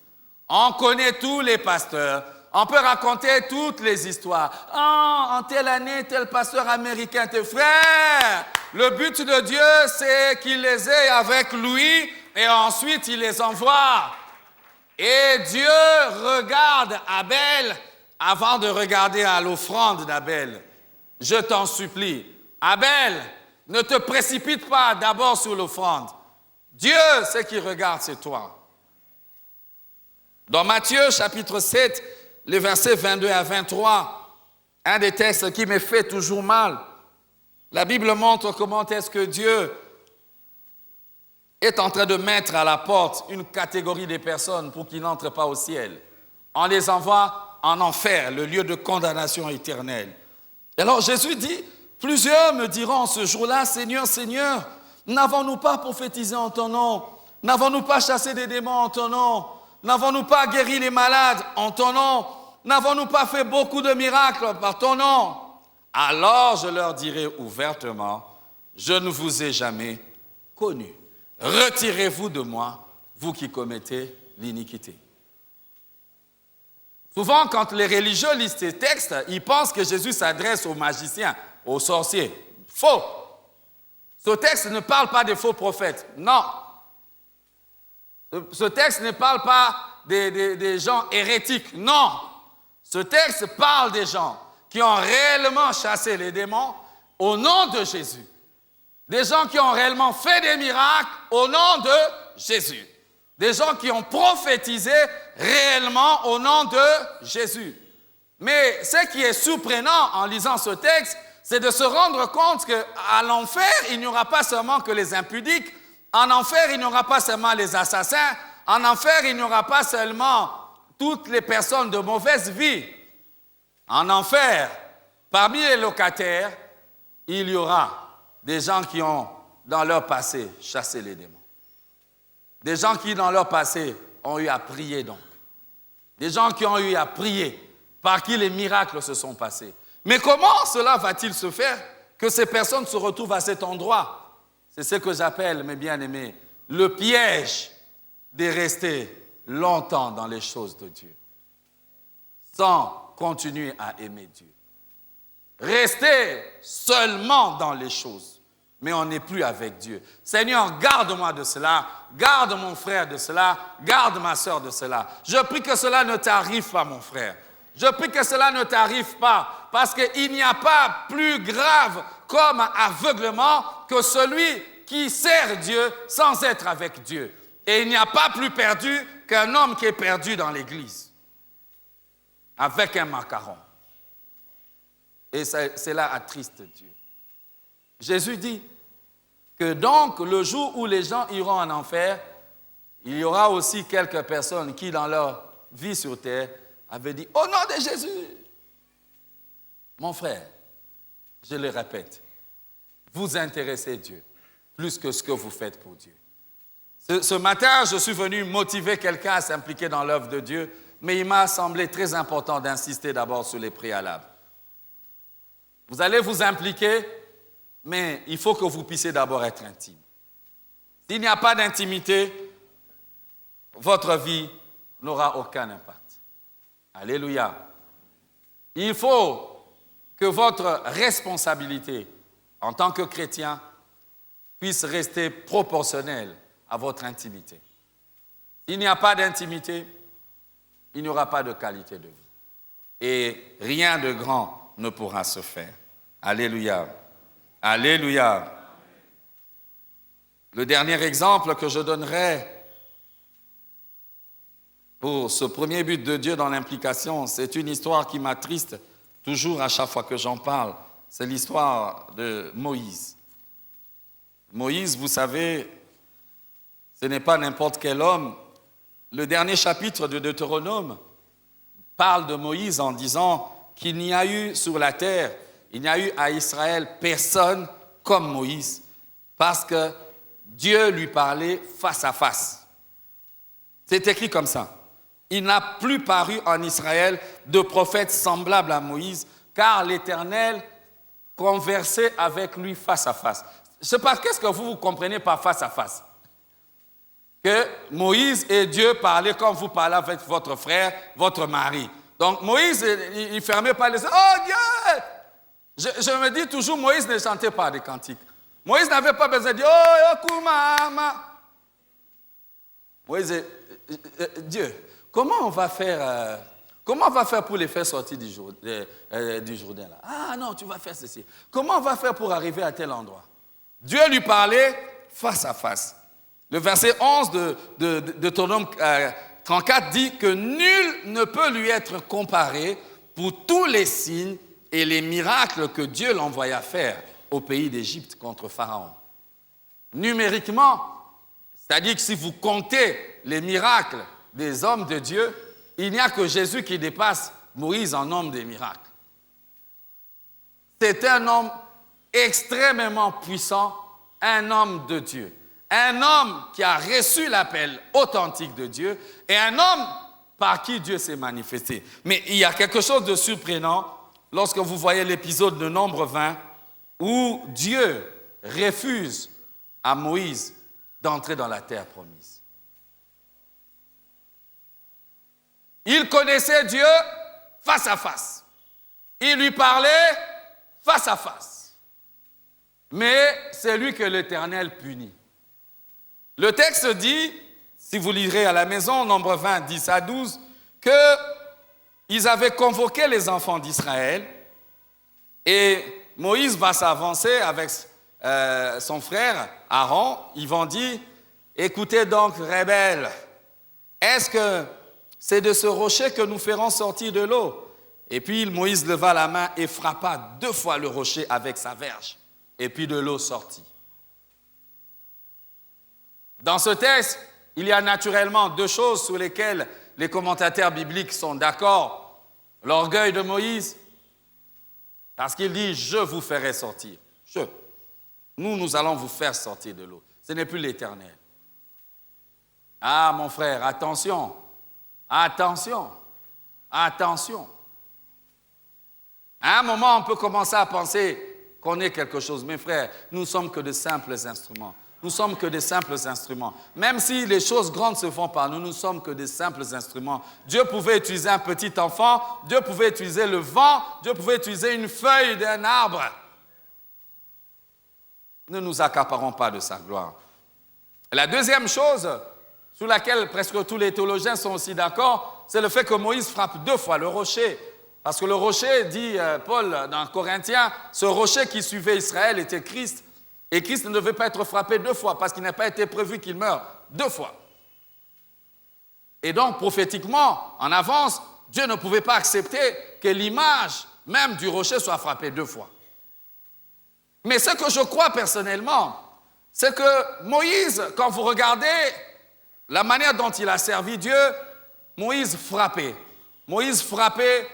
[SPEAKER 1] On connaît tous les pasteurs. On peut raconter toutes les histoires. En telle année, tel pasteur américain, tes frères. Le but de Dieu, c'est qu'il les ait avec lui et ensuite il les envoie. Et Dieu regarde Abel avant de regarder à l'offrande d'Abel. Je t'en supplie. Abel, ne te précipite pas d'abord sur l'offrande. Dieu, ce qui regarde, c'est toi. Dans Matthieu, chapitre 7, les versets 22 à 23, un des textes qui me fait toujours mal, la Bible montre comment est-ce que Dieu est en train de mettre à la porte une catégorie de personnes pour qu'ils n'entrent pas au ciel. On les envoie en enfer, le lieu de condamnation éternelle. Et alors Jésus dit, plusieurs me diront ce jour-là, Seigneur, Seigneur, n'avons-nous pas prophétisé en ton nom? N'avons-nous pas chassé des démons en ton nom? N'avons-nous pas guéri les malades en ton nom? N'avons-nous pas fait beaucoup de miracles par ton nom? Alors je leur dirai ouvertement, je ne vous ai jamais connu. Retirez-vous de moi, vous qui commettez l'iniquité. Souvent, quand les religieux lisent ces textes, ils pensent que Jésus s'adresse aux magiciens, aux sorciers. Faux. Ce texte ne parle pas des faux prophètes. Non. Ce texte ne parle pas des gens hérétiques. Non. Ce texte parle des gens qui ont réellement chassé les démons au nom de Jésus. Des gens qui ont réellement fait des miracles au nom de Jésus. Des gens qui ont prophétisé réellement au nom de Jésus. Mais ce qui est surprenant en lisant ce texte, c'est de se rendre compte qu'à l'enfer, il n'y aura pas seulement que les impudiques. En enfer, il n'y aura pas seulement les assassins. En enfer, il n'y aura pas seulement toutes les personnes de mauvaise vie. En enfer, parmi les locataires, il y aura des gens qui ont, dans leur passé, chassé les démons. Des gens qui, dans leur passé, ont eu à prier donc. Des gens qui ont eu à prier, par qui les miracles se sont passés. Mais comment cela va-t-il se faire que ces personnes se retrouvent à cet endroit? C'est ce que j'appelle, mes bien-aimés, le piège de rester longtemps dans les choses de Dieu, sans continuer à aimer Dieu. Rester seulement dans les choses, mais on n'est plus avec Dieu. Seigneur, garde-moi de cela, garde mon frère de cela, garde ma soeur de cela. Je prie que cela ne t'arrive pas, mon frère. Je prie que cela ne t'arrive pas, parce qu'il n'y a pas plus grave comme aveuglement que celui qui sert Dieu sans être avec Dieu. Et il n'y a pas plus perdu qu'un homme qui est perdu dans l'église, avec un macaron. Et cela attriste Dieu. Jésus dit que donc le jour où les gens iront en enfer, il y aura aussi quelques personnes qui dans leur vie sur terre avaient dit « Au nom de Jésus !» Mon frère, je le répète, vous intéressez Dieu plus que ce que vous faites pour Dieu. Ce matin, je suis venu motiver quelqu'un à s'impliquer dans l'œuvre de Dieu, mais il m'a semblé très important d'insister d'abord sur les préalables. Vous allez vous impliquer, mais il faut que vous puissiez d'abord être intime. S'il n'y a pas d'intimité, votre vie n'aura aucun impact. Alléluia. Il faut que votre responsabilité en tant que chrétien puisse rester proportionnelle à votre intimité. S'il n'y a pas d'intimité, il n'y aura pas de qualité de vie. Et rien de grand ne pourra se faire. Alléluia. Alléluia. Le dernier exemple que je donnerai pour ce premier but de Dieu dans l'implication, c'est une histoire qui m'attriste toujours à chaque fois que j'en parle. C'est l'histoire de Moïse. Moïse, vous savez, ce n'est pas n'importe quel homme. Le dernier chapitre de Deutéronome parle de Moïse en disant qu'il n'y a eu sur la terre, il n'y a eu à Israël personne comme Moïse, parce que Dieu lui parlait face à face. C'est écrit comme ça. Il n'a plus paru en Israël de prophète semblable à Moïse, car l'Éternel conversait avec lui face à face. Je ne sais pas, qu'est-ce que vous comprenez par face à face? Que Moïse et Dieu parlaient comme vous parlez avec votre frère, votre mari. Donc Moïse, il ne fermait pas les yeux. Oh Dieu! Je me dis toujours, Moïse ne chantait pas des cantiques. Moïse n'avait pas besoin de dire, oh, Yokumama. Moïse, Dieu, comment on va faire pour les faire sortir du Jourdain là? Ah non, tu vas faire ceci. Comment on va faire pour arriver à tel endroit? Dieu lui parlait face à face. Le verset 11 de Deutéronome 34 dit que nul ne peut lui être comparé pour tous les signes et les miracles que Dieu l'envoya faire au pays d'Égypte contre Pharaon. Numériquement, c'est-à-dire que si vous comptez les miracles des hommes de Dieu, il n'y a que Jésus qui dépasse Moïse en homme des miracles. C'est un homme extrêmement puissant, un homme de Dieu. Un homme qui a reçu l'appel authentique de Dieu et un homme par qui Dieu s'est manifesté. Mais il y a quelque chose de surprenant lorsque vous voyez l'épisode de Nombre 20 où Dieu refuse à Moïse d'entrer dans la terre promise. Il connaissait Dieu face à face. Il lui parlait face à face. Mais c'est lui que l'Éternel punit. Le texte dit, si vous lirez à la maison, Nombre 20, 10 à 12, qu'ils avaient convoqué les enfants d'Israël et Moïse va s'avancer avec son frère Aaron. Ils vont dire, écoutez donc, rebelles, est-ce que c'est de ce rocher que nous ferons sortir de l'eau? Et puis Moïse leva la main et frappa 2 fois le rocher avec sa verge. Et puis de l'eau sortit. Dans ce texte, il y a naturellement 2 choses sur lesquelles les commentateurs bibliques sont d'accord. L'orgueil de Moïse, parce qu'il dit « je vous ferai sortir ». Nous allons vous faire sortir de l'eau. Ce n'est plus l'Éternel. Ah mon frère, attention, attention, attention. À un moment, on peut commencer à penser qu'on est quelque chose. Mes frères, nous ne sommes que de simples instruments. Nous ne sommes que des simples instruments. Même si les choses grandes se font par nous, nous ne sommes que des simples instruments. Dieu pouvait utiliser un petit enfant, Dieu pouvait utiliser le vent, Dieu pouvait utiliser une feuille d'un arbre. Ne nous accaparons pas de sa gloire. La deuxième chose, sur laquelle presque tous les théologiens sont aussi d'accord, c'est le fait que Moïse frappe 2 fois le rocher. Parce que le rocher, dit Paul dans Corinthiens, ce rocher qui suivait Israël était Christ. Et Christ ne devait pas être frappé 2 fois parce qu'il n'a pas été prévu qu'il meure 2 fois. Et donc, prophétiquement, en avance, Dieu ne pouvait pas accepter que l'image même du rocher soit frappée 2 fois. Mais ce que je crois personnellement, c'est que Moïse, quand vous regardez la manière dont il a servi Dieu, Moïse frappait. Moïse frappait,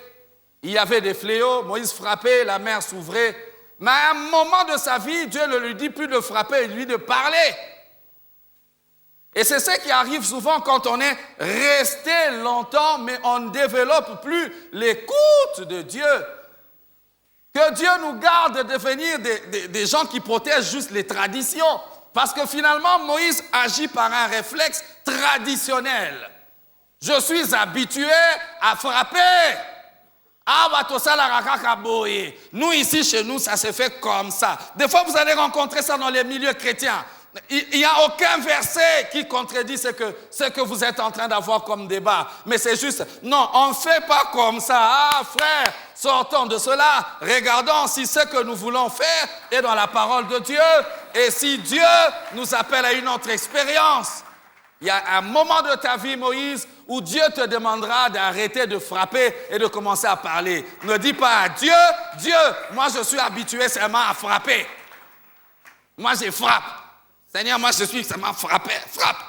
[SPEAKER 1] il y avait des fléaux, Moïse frappait, la mer s'ouvrait. Mais à un moment de sa vie, Dieu ne lui dit plus de frapper, il lui dit de parler. Et c'est ce qui arrive souvent quand on est resté longtemps, mais on ne développe plus l'écoute de Dieu. Que Dieu nous garde de devenir des gens qui protègent juste les traditions. Parce que finalement, Moïse agit par un réflexe traditionnel. Je suis habitué à frapper. Nous, ici, chez nous, ça se fait comme ça. Des fois, vous allez rencontrer ça dans les milieux chrétiens. Il n'y a aucun verset qui contredit ce que vous êtes en train d'avoir comme débat. Mais c'est juste, non, on ne fait pas comme ça. Ah, frère, sortons de cela. Regardons si ce que nous voulons faire est dans la parole de Dieu. Et si Dieu nous appelle à une autre expérience. Il y a un moment de ta vie, Moïse, où Dieu te demandera d'arrêter de frapper et de commencer à parler. Ne dis pas à Dieu, Dieu, moi je suis habitué seulement à frapper. Moi je frappe. Seigneur, moi je suis seulement frappé, frappe.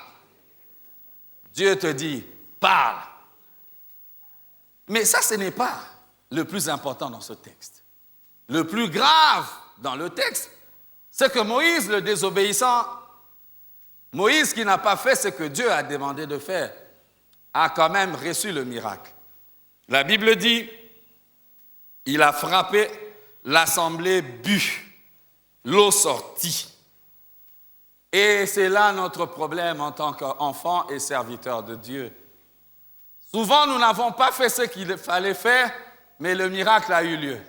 [SPEAKER 1] Dieu te dit, parle. Mais ça, ce n'est pas le plus important dans ce texte. Le plus grave dans le texte, c'est que Moïse, le désobéissant, Moïse qui n'a pas fait ce que Dieu a demandé de faire, a quand même reçu le miracle. La Bible dit, il a frappé, l'assemblée but, l'eau sortit. Et c'est là notre problème en tant qu'enfants et serviteurs de Dieu. Souvent, nous n'avons pas fait ce qu'il fallait faire, mais le miracle a eu lieu.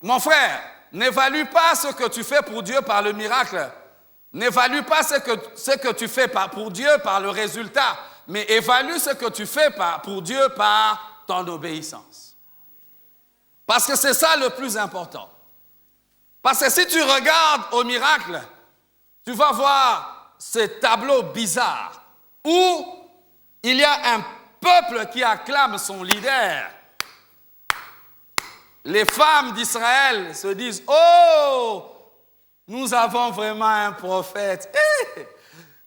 [SPEAKER 1] Mon frère, n'évalue pas ce que tu fais pour Dieu par le miracle. N'évalue pas ce que tu fais pour Dieu par le résultat, mais évalue ce que tu fais pour Dieu par ton obéissance. Parce que c'est ça le plus important. Parce que si tu regardes au miracle, tu vas voir ce tableau bizarre où il y a un peuple qui acclame son leader. Les femmes d'Israël se disent « Oh, nous avons vraiment un prophète. Hey,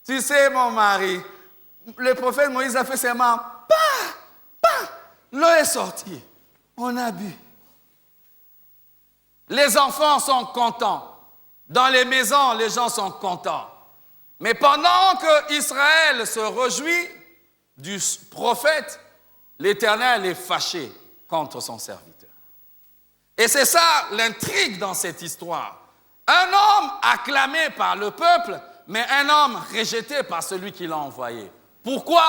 [SPEAKER 1] tu sais, mon mari, le prophète Moïse a fait seulement l'eau est sortie. On a bu. » Les enfants sont contents. Dans les maisons, les gens sont contents. Mais pendant que Israël se réjouit du prophète, l'Éternel est fâché contre son serviteur. Et c'est ça l'intrigue dans cette histoire. Un homme acclamé par le peuple, mais un homme rejeté par celui qui l'a envoyé. Pourquoi?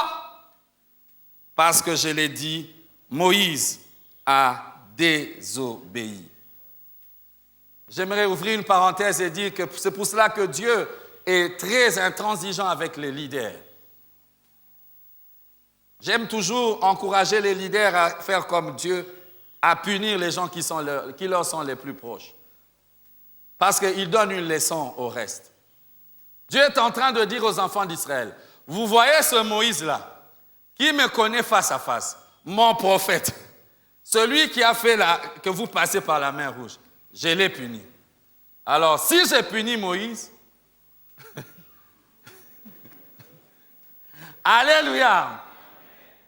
[SPEAKER 1] Parce que je l'ai dit, Moïse a désobéi. J'aimerais ouvrir une parenthèse et dire que c'est pour cela que Dieu est très intransigeant avec les leaders. J'aime toujours encourager les leaders à faire comme Dieu, à punir les gens qui leur sont les plus proches. Parce qu'il donne une leçon au reste. Dieu est en train de dire aux enfants d'Israël, vous voyez ce Moïse-là, qui me connaît face à face, mon prophète, celui qui a fait que vous passez par la mer rouge. Je l'ai puni. Alors, si j'ai puni Moïse, alléluia,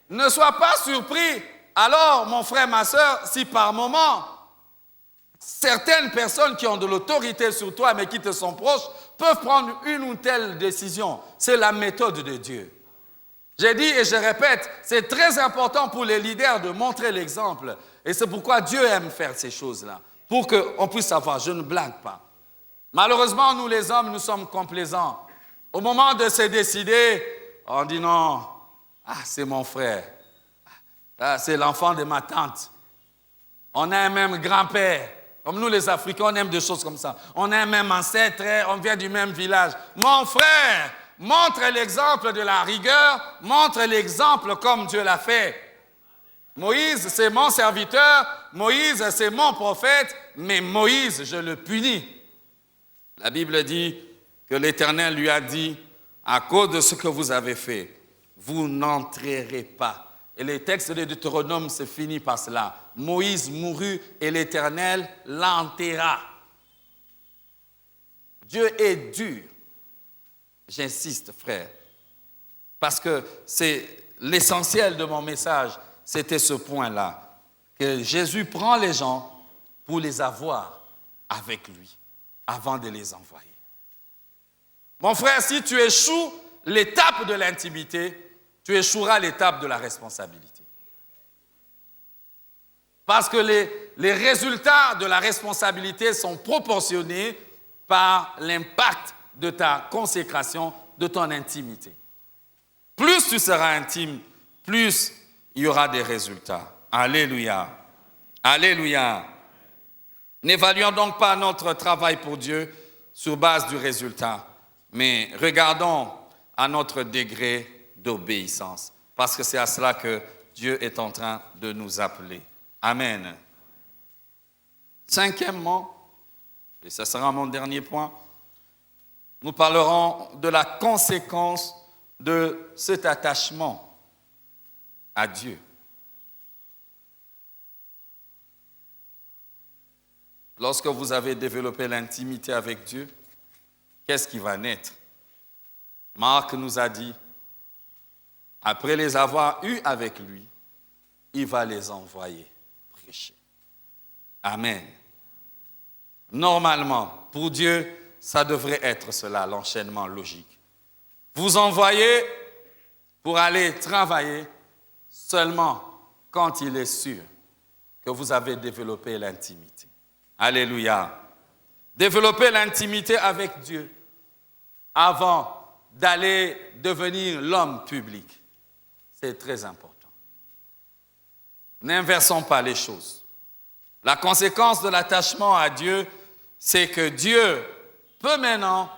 [SPEAKER 1] ne sois pas surpris. Alors, mon frère, ma soeur, si par moment, certaines personnes qui ont de l'autorité sur toi, mais qui te sont proches, peuvent prendre une ou telle décision. C'est la méthode de Dieu. J'ai dit et je répète, c'est très important pour les leaders de montrer l'exemple. Et c'est pourquoi Dieu aime faire ces choses-là. Pour qu'on puisse savoir, je ne blague pas. Malheureusement, nous les hommes, nous sommes complaisants. Au moment de se décider, on dit non, c'est mon frère, c'est l'enfant de ma tante. On a un même grand-père. Comme nous les Africains, on aime des choses comme ça. On a un même ancêtre, on vient du même village. Mon frère, montre l'exemple de la rigueur, montre l'exemple comme Dieu l'a fait. Moïse, c'est mon serviteur, Moïse, c'est mon prophète, mais Moïse, je le punis. La Bible dit que l'Éternel lui a dit, à cause de ce que vous avez fait, vous n'entrerez pas. Et les textes de Deutéronome se finissent par cela. Moïse mourut et l'Éternel l'enterra. Dieu est dur. J'insiste, frère, parce que c'est l'essentiel de mon message. C'était ce point-là, que Jésus prend les gens pour les avoir avec lui, avant de les envoyer. Mon frère, si tu échoues l'étape de l'intimité, tu échoueras l'étape de la responsabilité. Parce que les résultats de la responsabilité sont proportionnés par l'impact de ta consécration, de ton intimité. Plus tu seras intime, plus il y aura des résultats. Alléluia. Alléluia. N'évaluons donc pas notre travail pour Dieu sur base du résultat, mais regardons à notre degré d'obéissance, parce que c'est à cela que Dieu est en train de nous appeler. Amen. Cinquièmement, et ce sera mon dernier point, nous parlerons de la conséquence de cet attachement à Dieu. Lorsque vous avez développé l'intimité avec Dieu, qu'est-ce qui va naître? Marc nous a dit, après les avoir eus avec lui, il va les envoyer prêcher. Amen. Normalement, pour Dieu, ça devrait être cela, l'enchaînement logique. Vous envoyez pour aller travailler seulement quand il est sûr que vous avez développé l'intimité. Alléluia. Développer l'intimité avec Dieu avant d'aller devenir l'homme public. C'est très important. N'inversons pas les choses. La conséquence de l'attachement à Dieu, c'est que Dieu peut maintenant,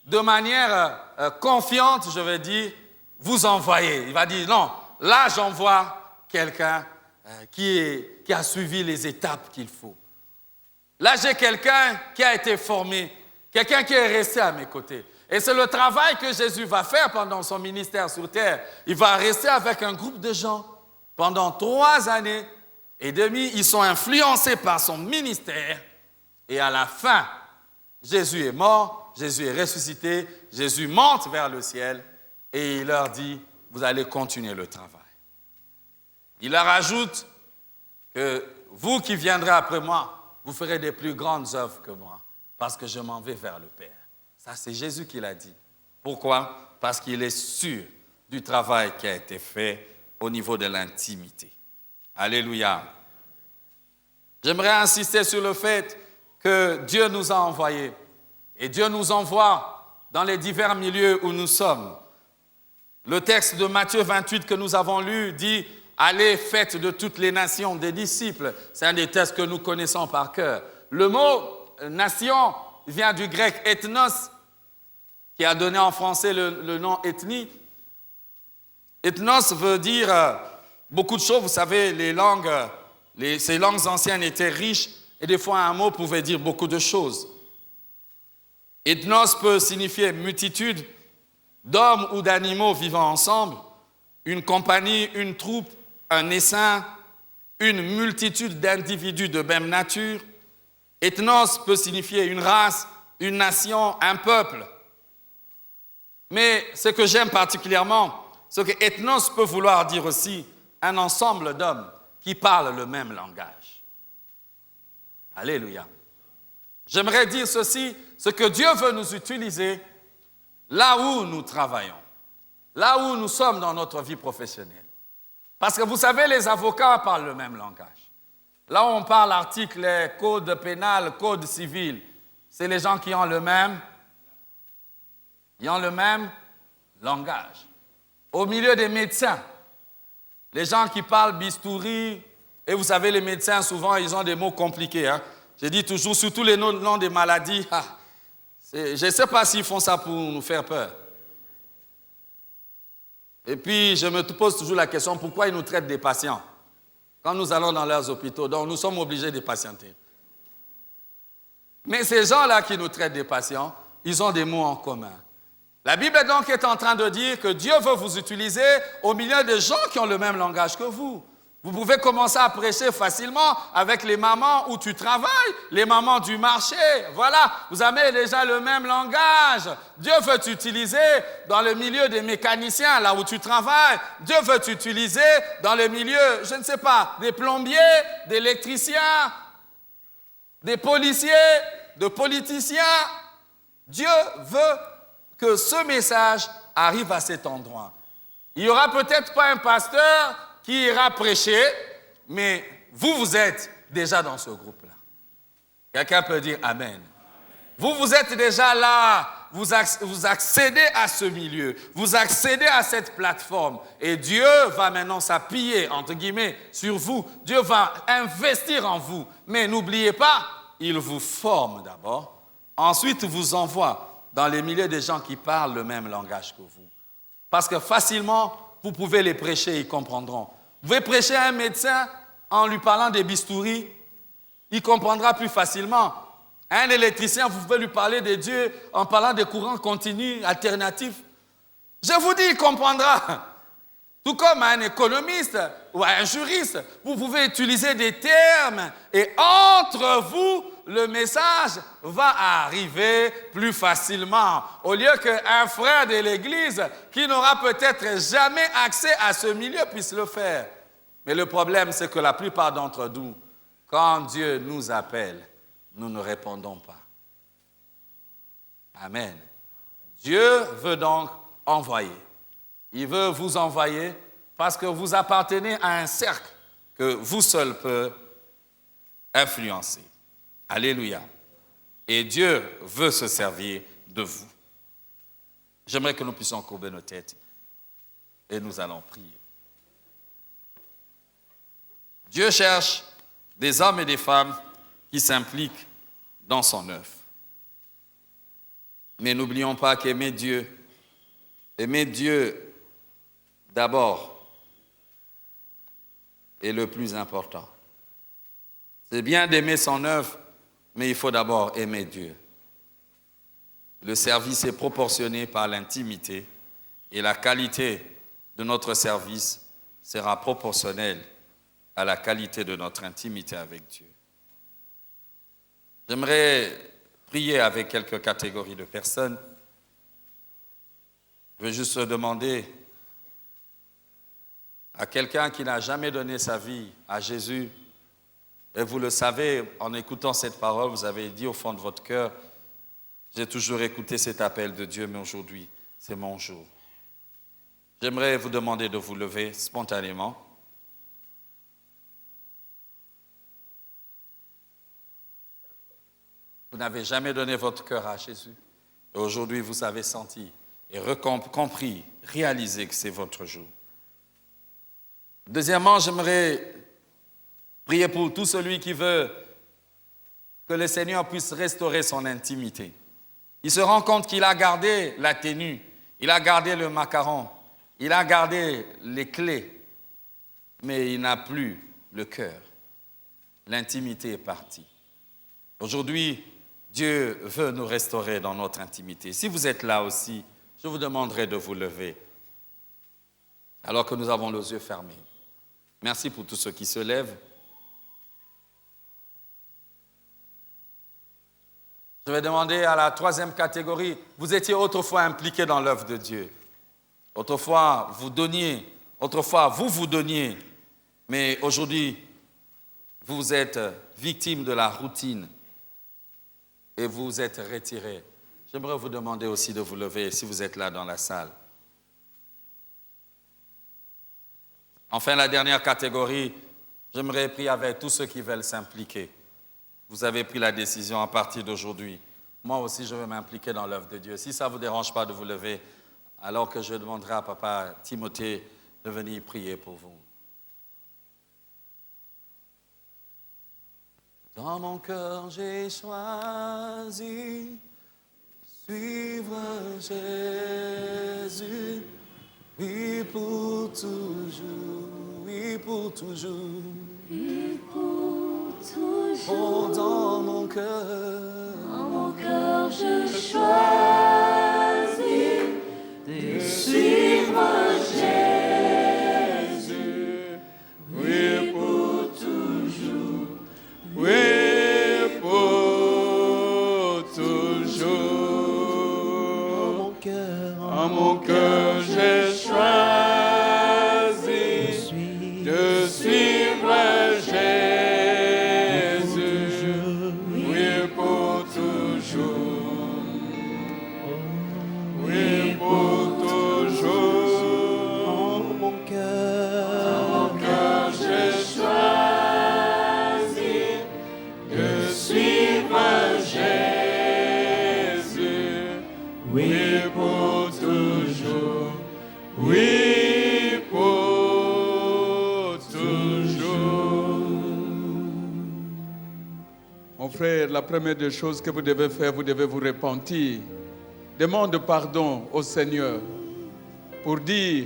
[SPEAKER 1] de manière confiante, je vais dire, vous envoyer. Il va dire, non, là j'envoie quelqu'un qui a suivi les étapes qu'il faut. Là, j'ai quelqu'un qui a été formé, quelqu'un qui est resté à mes côtés. Et c'est le travail que Jésus va faire pendant son ministère sur terre. Il va rester avec un groupe de gens pendant 3 années et demie. Ils sont influencés par son ministère. Et à la fin, Jésus est mort, Jésus est ressuscité, Jésus monte vers le ciel et il leur dit, vous allez continuer le travail. Il leur ajoute que vous qui viendrez après moi, vous ferez des plus grandes œuvres que moi, parce que je m'en vais vers le Père. Ça, c'est Jésus qui l'a dit. Pourquoi? Parce qu'il est sûr du travail qui a été fait au niveau de l'intimité. Alléluia. J'aimerais insister sur le fait que Dieu nous a envoyés. Et Dieu nous envoie dans les divers milieux où nous sommes. Le texte de Matthieu 28 que nous avons lu dit « Allez, faites de toutes les nations des disciples ». C'est un des textes que nous connaissons par cœur. Le mot « nation » vient du grec « ethnos », qui a donné en français le nom « ethnie ». Ethnos veut dire beaucoup de choses. Vous savez, ces langues anciennes étaient riches et des fois un mot pouvait dire beaucoup de choses. Ethnos peut signifier multitude d'hommes ou d'animaux vivant ensemble, une compagnie, une troupe, un essaim, une multitude d'individus de même nature. Ethnos peut signifier une race, une nation, un peuple. Mais ce que j'aime particulièrement, c'est que ethnos peut vouloir dire aussi un ensemble d'hommes qui parlent le même langage. Alléluia. J'aimerais dire ceci, ce que Dieu veut nous utiliser là où nous travaillons, là où nous sommes dans notre vie professionnelle. Parce que vous savez, les avocats parlent le même langage. Là où on parle articles, code pénal, code civil, c'est les gens qui ont le même langage. Au milieu des médecins, les gens qui parlent bistouri, et vous savez, les médecins, souvent, ils ont des mots compliqués. Hein. Je dis toujours, surtout les noms des maladies, je ne sais pas s'ils font ça pour nous faire peur. Et puis, je me pose toujours la question, pourquoi ils nous traitent des patients quand nous allons dans leurs hôpitaux? Donc, nous sommes obligés de patienter. Mais ces gens-là qui nous traitent des patients, ils ont des mots en commun. La Bible donc est en train de dire que Dieu veut vous utiliser au milieu de gens qui ont le même langage que vous. Vous pouvez commencer à prêcher facilement avec les mamans où tu travailles, les mamans du marché. Voilà, vous avez déjà le même langage. Dieu veut t'utiliser dans le milieu des mécaniciens, là où tu travailles. Dieu veut t'utiliser dans le milieu, je ne sais pas, des plombiers, d'électriciens, des policiers, de politiciens. Dieu veut que ce message arrive à cet endroit. Il n'y aura peut-être pas un pasteur qui ira prêcher, mais vous êtes déjà dans ce groupe-là. Quelqu'un peut dire Amen. Vous êtes déjà là, vous accédez à ce milieu, vous accédez à cette plateforme, et Dieu va maintenant s'appuyer, entre guillemets, sur vous. Dieu va investir en vous, mais n'oubliez pas, il vous forme d'abord ensuite vous envoie dans les milieux des gens qui parlent le même langage que vous. Parce que facilement, vous pouvez les prêcher, ils comprendront. Vous pouvez prêcher à un médecin en lui parlant des bistouris, il comprendra plus facilement. Un électricien, vous pouvez lui parler de Dieu en parlant des courants continus, alternatifs. Je vous dis, il comprendra. Tout comme à un économiste ou à un juriste, vous pouvez utiliser des termes et entre vous, le message va arriver plus facilement. Au lieu qu'un frère de l'Église qui n'aura peut-être jamais accès à ce milieu puisse le faire. Mais le problème, c'est que la plupart d'entre nous, quand Dieu nous appelle, nous ne répondons pas. Amen. Dieu veut donc envoyer. Il veut vous envoyer parce que vous appartenez à un cercle que vous seul peut influencer. Alléluia. Et Dieu veut se servir de vous. J'aimerais que nous puissions courber nos têtes et nous allons prier. Dieu cherche des hommes et des femmes qui s'impliquent dans son œuvre. Mais n'oublions pas qu'aimer Dieu d'abord est le plus important. C'est bien d'aimer son œuvre, mais il faut d'abord aimer Dieu. Le service est proportionné par l'intimité et la qualité de notre service sera proportionnelle à la qualité de notre intimité avec Dieu. J'aimerais prier avec quelques catégories de personnes. Je veux juste demander à quelqu'un qui n'a jamais donné sa vie à Jésus, et vous le savez, en écoutant cette parole, vous avez dit au fond de votre cœur, j'ai toujours écouté cet appel de Dieu, mais aujourd'hui, c'est mon jour. J'aimerais vous demander de vous lever spontanément. Vous n'avez jamais donné votre cœur à Jésus. Et aujourd'hui, vous avez senti et compris, réalisé que c'est votre jour. Deuxièmement, j'aimerais prier pour tout celui qui veut que le Seigneur puisse restaurer son intimité. Il se rend compte qu'il a gardé la tenue, il a gardé le macaron, il a gardé les clés, mais il n'a plus le cœur. L'intimité est partie. Aujourd'hui, Dieu veut nous restaurer dans notre intimité. Si vous êtes là aussi, je vous demanderai de vous lever alors que nous avons les yeux fermés. Merci pour tous ceux qui se lèvent. Je vais demander à la troisième catégorie, vous étiez autrefois impliqués dans l'œuvre de Dieu. Autrefois, vous donniez, autrefois, vous donniez, mais aujourd'hui, vous êtes victime de la routine et vous êtes retirés. J'aimerais vous demander aussi de vous lever si vous êtes là dans la salle. Enfin, la dernière catégorie, j'aimerais prier avec tous ceux qui veulent s'impliquer. Vous avez pris la décision à partir d'aujourd'hui. Moi aussi, je vais m'impliquer dans l'œuvre de Dieu. Si ça ne vous dérange pas de vous lever, alors que je demanderai à papa Timothée de venir prier pour vous. Dans mon cœur, j'ai choisi suivre Jésus. Oui, pour toujours, oui, pour toujours.
[SPEAKER 2] Et pour toujours,
[SPEAKER 1] Oh, dans mon cœur,
[SPEAKER 2] je choisis de suivre Jésus. Oui, pour toujours,
[SPEAKER 3] Oui, pour toujours. En mon cœur, j'ai choisi de suivre Jésus. Oui, pour toujours. Oui, pour toujours. En mon cœur, j'ai choisi de suivre Jésus. Oui, pour toujours. Oui, pour toujours. On frère, la première des choses que vous devez faire, vous devez vous repentir. Demande pardon au Seigneur pour dire,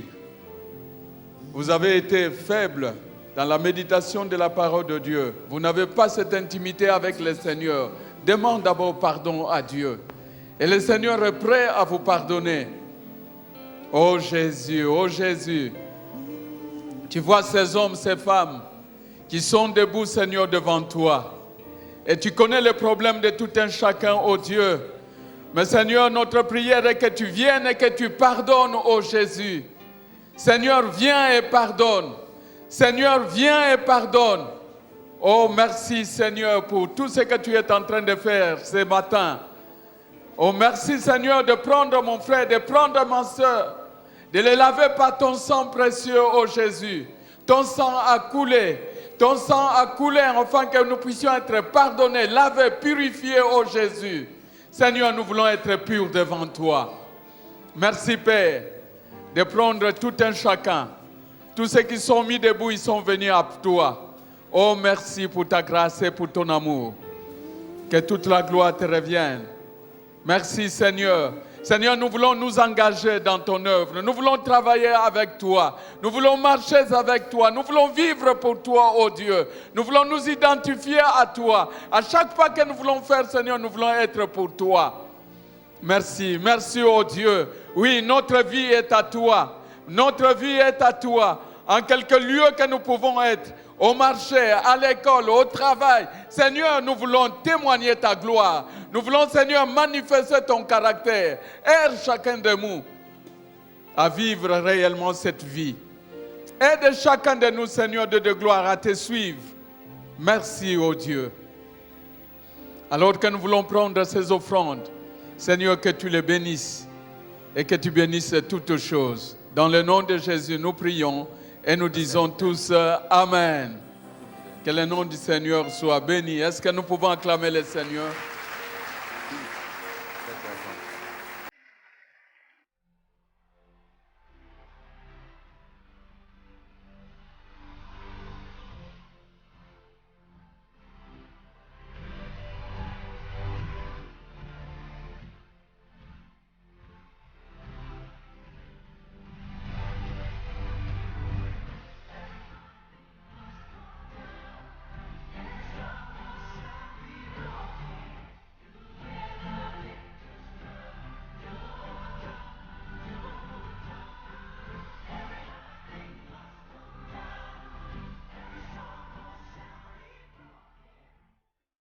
[SPEAKER 3] vous avez été faible dans la méditation de la parole de Dieu. Vous n'avez pas cette intimité avec le Seigneur. Demande d'abord pardon à Dieu. Et le Seigneur est prêt à vous pardonner. Oh Jésus, tu vois ces hommes, ces femmes qui sont debout, Seigneur, devant toi. Et tu connais les problèmes de tout un chacun, oh Dieu. Mais Seigneur, notre prière est que tu viennes et que tu pardonnes, oh Jésus. Seigneur, viens et pardonne. Seigneur, viens et pardonne. Oh, merci Seigneur pour tout ce que tu es en train de faire ce matin. Oh, merci Seigneur de prendre mon frère, de prendre ma soeur, de les laver par ton sang précieux, oh Jésus. Ton sang a coulé. Ton sang a coulé afin que nous puissions être pardonnés, lavés, purifiés, oh Jésus. Seigneur, nous voulons être purs devant toi. Merci Père de prendre tout un chacun. Tous ceux qui sont mis debout, ils sont venus à toi. Oh, merci pour ta grâce et pour ton amour. Que toute la gloire te revienne. Merci Seigneur. Seigneur, nous voulons nous engager dans ton œuvre. Nous voulons travailler avec toi. Nous voulons marcher avec toi. Nous voulons vivre pour toi, oh Dieu. Nous voulons nous identifier à toi. À chaque pas que nous voulons faire, Seigneur, nous voulons être pour toi. Merci, merci, oh Dieu. Oui, notre vie est à toi. Notre vie est à toi. En quelque lieu que nous pouvons être, au marché, à l'école, au travail. Seigneur, nous voulons témoigner ta gloire. Nous voulons, Seigneur, manifester ton caractère. Aide chacun de nous à vivre réellement cette vie. Aide chacun de nous, Seigneur, de gloire à te suivre. Merci, oh Dieu. Alors que nous voulons prendre ces offrandes, Seigneur, que tu les bénisses et que tu bénisses toutes choses. Dans le nom de Jésus, nous prions. Et nous disons tous Amen. Que le nom du Seigneur soit béni. Est-ce que nous pouvons acclamer le Seigneur?